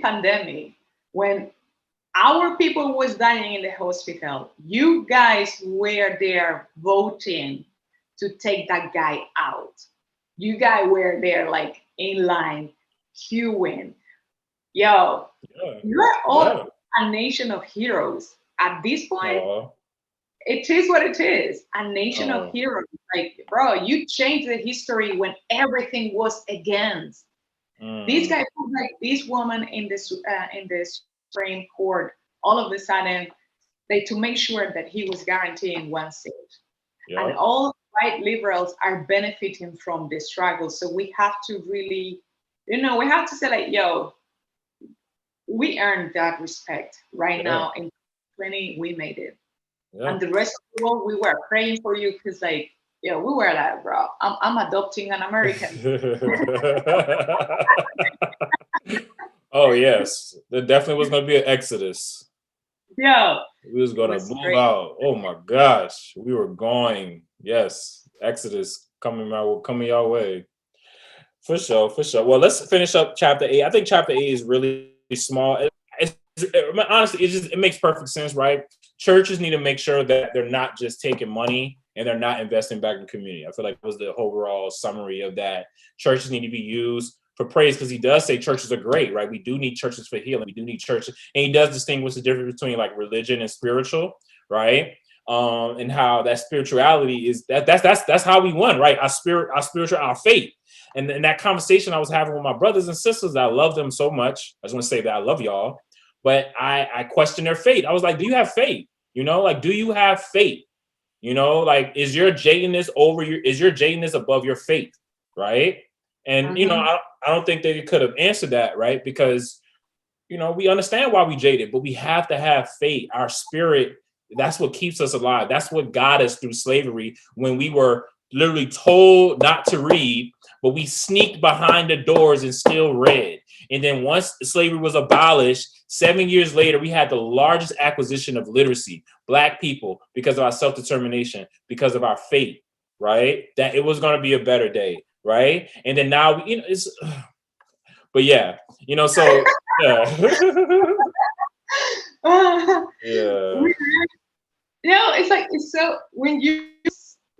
pandemic, when our people was dying in the hospital, you guys were there voting to take that guy out. You guys were there like in line, queuing. You're all a nation of heroes. At this point, it is what it is. A nation of heroes. Like, bro, you changed the history when everything was against. This guy put like this woman in the Supreme Court all of a sudden, like to make sure that he was guaranteeing one seat. And all white liberals are benefiting from the struggle. So we have to really, we have to say like, yo, we earned that respect right now. In 2020, we made it. And the rest of the world, we were praying for you because like, we were like, bro, I'm adopting an American. Oh, yes. There definitely was going to be an exodus. Yeah. We was going to move out. Oh, my gosh. We were going. Yes. Exodus coming your way. For sure. Well, let's finish up chapter 8. I think chapter 8 is really small. Honestly, it makes perfect sense, right? Churches need to make sure that they're not just taking money and they're not investing back in the community. I feel like that was the overall summary of that. Churches need to be used for praise, because he does say churches are great, right? We do need churches for healing. We do need churches. And he does distinguish the difference between like religion and spiritual, right? And how that spirituality is that's how we won, right? Our spiritual, our faith. And that conversation I was having with my brothers and sisters, I love them so much. I just want to say that I love y'all. But I question their faith. I was like, do you have faith? Like, do you have faith? Like, is your jadedness above your faith? Right. And, I don't think they could have answered that. Right. Because, we understand why we jaded, but we have to have faith. Our spirit, that's what keeps us alive. That's what got us through slavery, when we were literally told not to read, but we sneaked behind the doors and still read. And then once slavery was abolished, 7 years later, we had the largest acquisition of literacy, Black people, because of our self-determination, because of our faith, right? That it was going to be a better day, right? And then now, it's, but yeah, so yeah. Yeah. It's so, when you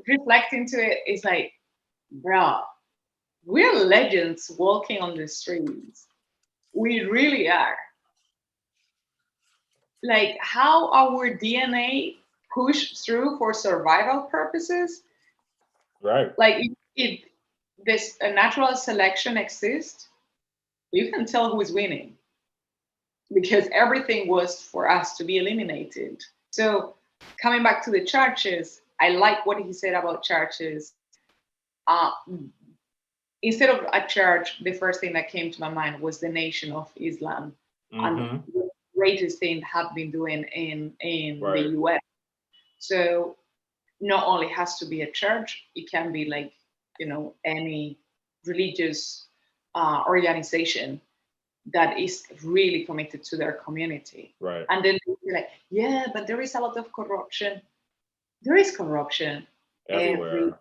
reflect into it, it's like, bro, we're legends walking on the streets. We really are. Like how our DNA pushed through for survival purposes. Right. Like if this a natural selection exists, You can tell who is winning because everything was for us to be eliminated. So coming back to the churches, I like what he said about churches. Uh, Instead of a church, the first thing that came to my mind was the Nation of Islam and Mm-hmm. the greatest thing have been doing in the Right. US. So not only has to be a church, it can be like, any religious organization that is really committed to their community. Right. And then they'll be like, yeah, but there is a lot of corruption. There is corruption every Everywhere.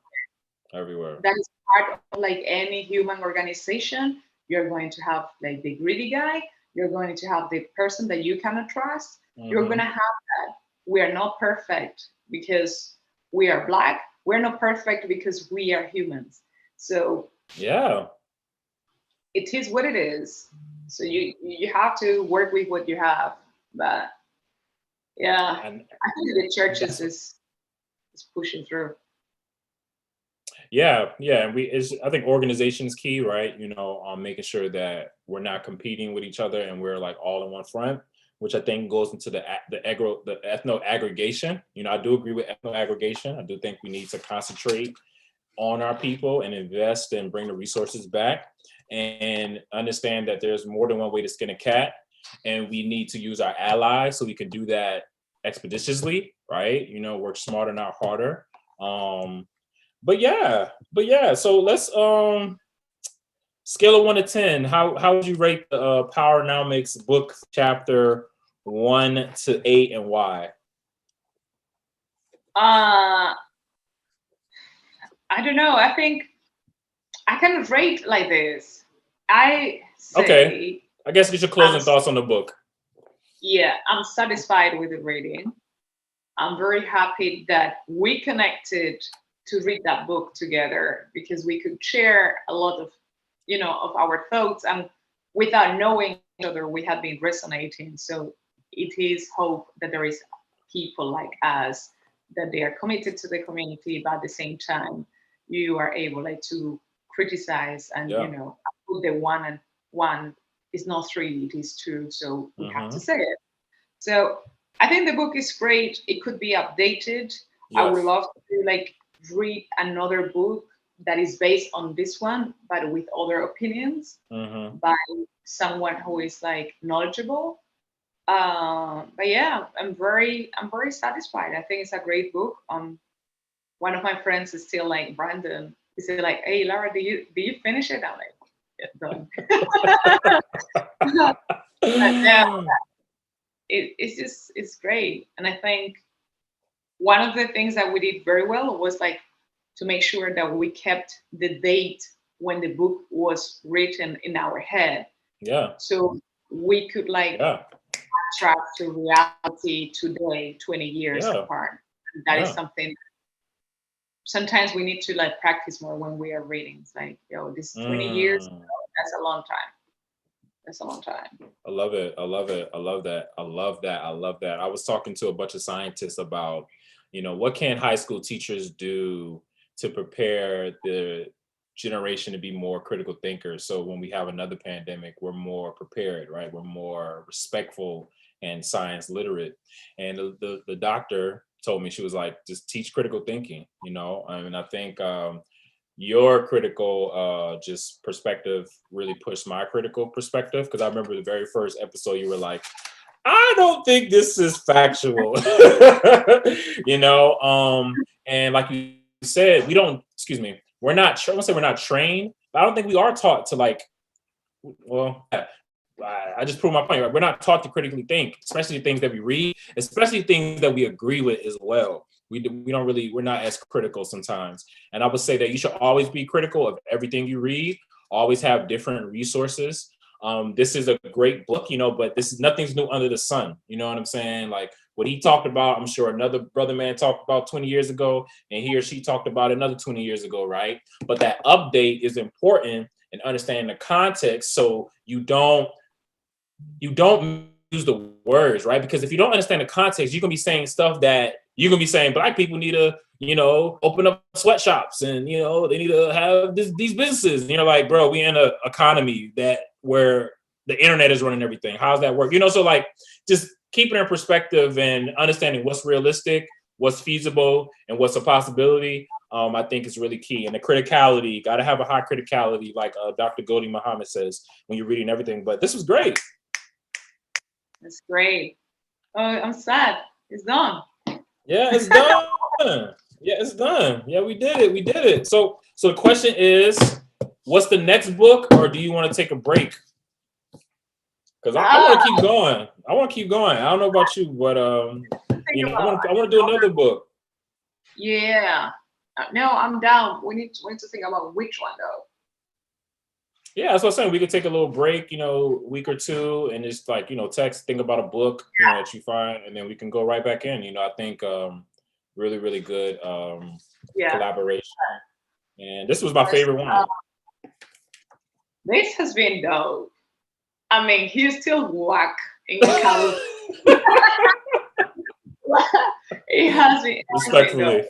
Everywhere. that is part of like any human organization. You're going to have like the greedy guy, you're going to have the person that you cannot trust, you're going Mm-hmm. to have that. We are not perfect because we are black, we're not perfect because we are humans. So Yeah. it is what it is. So you have to work with what you have. But yeah, And I think the churches that's is pushing through. yeah. And I think organization is key, right? Making sure that we're not competing with each other and we're like all in one front, which I think goes into the ethno aggregation. I do agree with ethno aggregation. I do think we need to concentrate on our people and invest and bring the resources back and understand that there's more than one way to skin a cat, and we need to use our allies so we can do that expeditiously, right? Work smarter, not harder. But yeah, so let's scale of 1 to 10. How would you rate the Powernomics book chapter 1 to 8, and why? Uh, I don't know. I think I kind of rate like this. I Okay, say, I guess get your I'm, closing thoughts on the book. yeah, I'm satisfied with the reading. I'm very happy that we connected to read that book together because we could share a lot of, of our thoughts, and without knowing each other, we have been resonating. So it is hope that there is people like us that they are committed to the community, but at the same time, you are able like to criticize and Yeah. put the one and one is not three, it is two. So we have to Mm-hmm. say it. So I think the book is great. It could be updated. I would Yes. love to like read another book that is based on this one, but with other opinions Mm-hmm. by someone who is like knowledgeable. But yeah, I'm very satisfied. I think it's a great book. One of my friends is still like Brandon. He's still like, hey Laura, do you finish it? I'm like, yeah, done. But yeah, it's great. And I think one of the things that we did very well was like to make sure that we kept the date when the book was written in our head. Yeah. So we could like Yeah. track to reality today, 20 years Yeah. apart. And that is Yeah. something sometimes we need to like practice more when we are reading. It's like, this 20 years, Mm. that's a long time. That's a long time. I love it. I love it. I love that. I love that. I love that. I was talking to a bunch of scientists about, what can high school teachers do to prepare the generation to be more critical thinkers. So when we have another pandemic, we're more prepared, right? We're more respectful and science literate. And the doctor told me, she was like, just teach critical thinking, and I think your critical just perspective really pushed my critical perspective, because I remember the very first episode you were like, I don't think this is factual. And like you said, we don't, excuse me, we're not, I won't say we're not trained, but I don't think we are taught to like, well, I just proved my point. Right? We're not taught to critically think, especially things that we read, especially things that we agree with as well. We don't really, we're not as critical sometimes. And I would say that you should always be critical of everything you read, always have different resources. This is a great book, but this is nothing's new under the sun. You know what I'm saying? Like what he talked about, I'm sure another brother man talked about 20 years ago, and he or she talked about another 20 years ago, right? But that update is important and understanding the context, so you don't use the words, right? Because if you don't understand the context, you're gonna be saying stuff that you're gonna be saying black people need to, open up sweatshops and, they need to have these businesses. And you're like, bro, we in an economy where the internet is running everything. How's that work? So like just keeping in perspective and understanding what's realistic, what's feasible, and what's a possibility. I think is really key. And the criticality, got to have a high criticality, like Dr. Gholdy Muhammad says, when you're reading everything. But this was great. It's great. Oh, I'm sad. It's done. Yeah, it's done. Yeah, it's done. Yeah, we did it. We did it. So the question is, what's the next book, or do you want to take a break? Because I want to keep going. I don't know about you, but I want to do another book. Yeah. No, I'm down. We need to think about which one though. Yeah, that's what I'm saying. We could take a little break, week or two, and just like, think about a book that you find, and then we can go right back in. I think really, really good collaboration. And this was my favorite one. This has been dope. I mean, he's still whack in college. It has been respectfully.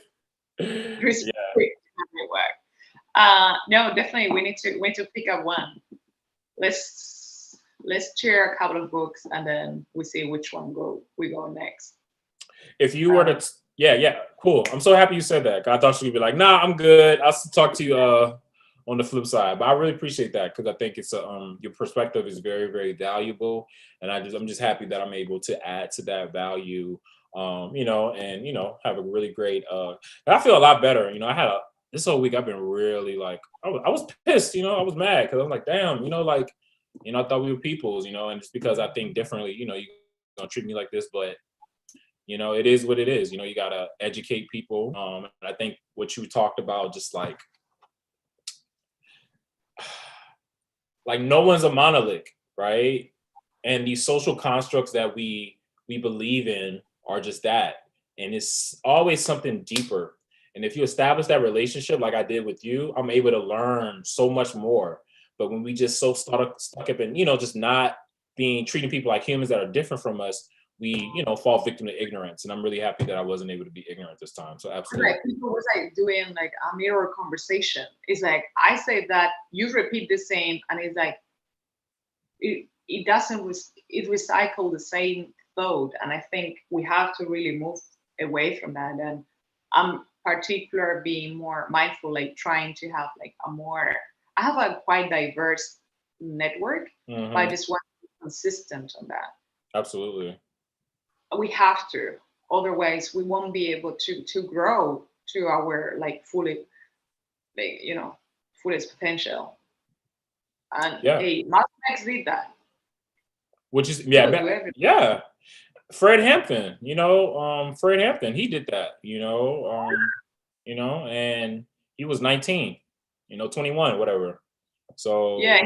No, definitely we need to pick up one. Let's share a couple of books and then we see which one we go next. If you were to cool. I'm so happy you said that. I thought she'd be like, nah, I'm good. I'll talk to you on the flip side. But I really appreciate that because I think it's your perspective is very, very valuable. And I'm just happy that I'm able to add to that value. And have a really great I feel a lot better. This whole week I've been really like I was pissed, I was mad because I was like, damn, I thought we were peoples, and it's because I think differently, you don't treat me like this, but it is what it is. You gotta educate people. And I think what you talked about, just like no one's a monolith, right? And these social constructs that we believe in are just that. And it's always something deeper. And if you establish that relationship, like I did with you, I'm able to learn so much more. But when we just so stuck up in, just not treating people like humans that are different from us, we, fall victim to ignorance. And I'm really happy that I wasn't able to be ignorant this time. So absolutely. Like people was like doing like a mirror conversation. It's like I say that, you repeat the same, and it's like it doesn't it recycle the same thought. And I think we have to really move away from that. And I'm particular being more mindful, like trying to have like I have a quite diverse network, but I just want to be consistent on that. Absolutely. We have to, otherwise we won't be able to grow to our like fully, like, fullest potential. And Malcolm X did that. Which is Fred Hampton, Fred Hampton, he did that, and he was 19, 21, whatever. So yeah,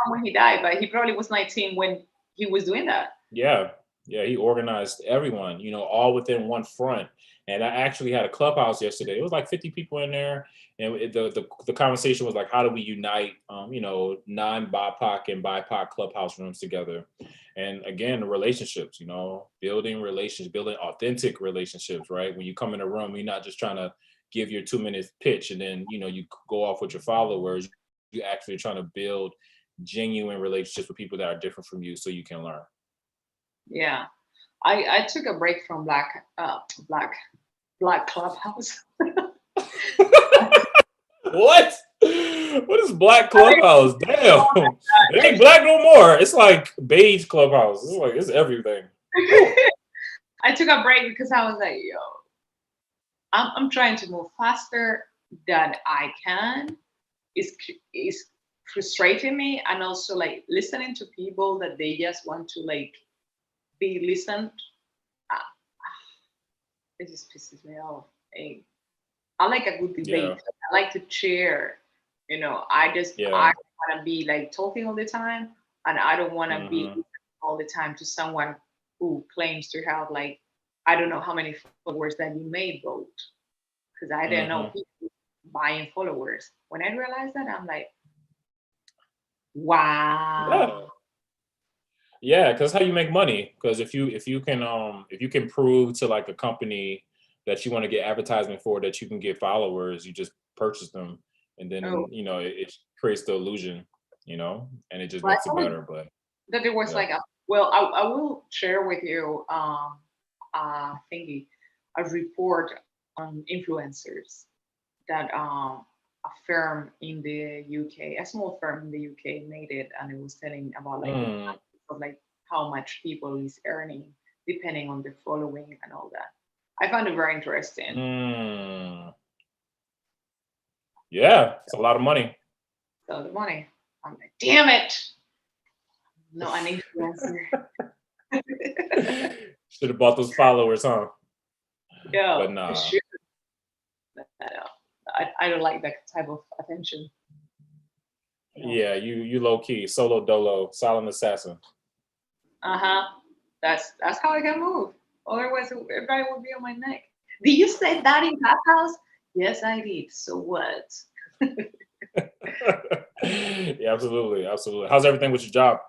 when he died, but he probably was 19 when he was doing that. Yeah, he organized everyone, all within one front. And I actually had a clubhouse yesterday. It was like 50 people in there, and the conversation was like, how do we unite, non-BIPOC and BIPOC clubhouse rooms together? And again, the relationships, building authentic relationships, right? When you come in a room, you're not just trying to give your 2-minute pitch and then, you go off with your followers. You actually trying to build genuine relationships with people that are different from you so you can learn. Yeah. I took a break from black clubhouse. What is black clubhouse? Damn, it ain't black no more. It's like beige clubhouse. It's everything. I took a break because I was like, yo, I'm trying to move faster than I can. It's frustrating me, and also like listening to people that they just want to like be listened. It just pisses me off. I like a good debate. Yeah. I like to cheer. I want to be like talking all the time, and I don't want to be all the time to someone who claims to have like I don't know how many followers that you may vote, because I don't know people buying followers. When I realized that, I'm like, wow. Yeah, because how you make money. Because if you can prove to like a company that you want to get advertisement for, that you can get followers, you just purchase them, and then Oh, it creates the illusion, and it just but I makes it thought better. But that there was yeah. like I will share with you thingy, a report on influencers that a firm in the UK, a small firm in the UK made it, and it was telling about like the Mm, of like how much people is earning depending on the following and all that. I found it very interesting. mm. Yeah, it's a lot of money. So the money, I'm like, damn it, no, an influencer. Should have bought those followers, huh? Yeah, But for nah. sure. I don't like that type of attention. Yeah, you low key, solo dolo, silent assassin. Uh-huh. That's how I can move. Otherwise, everybody would be on my neck. Did you say that in that house? Yes, I did. So what? Yeah, absolutely, absolutely. How's everything with your job?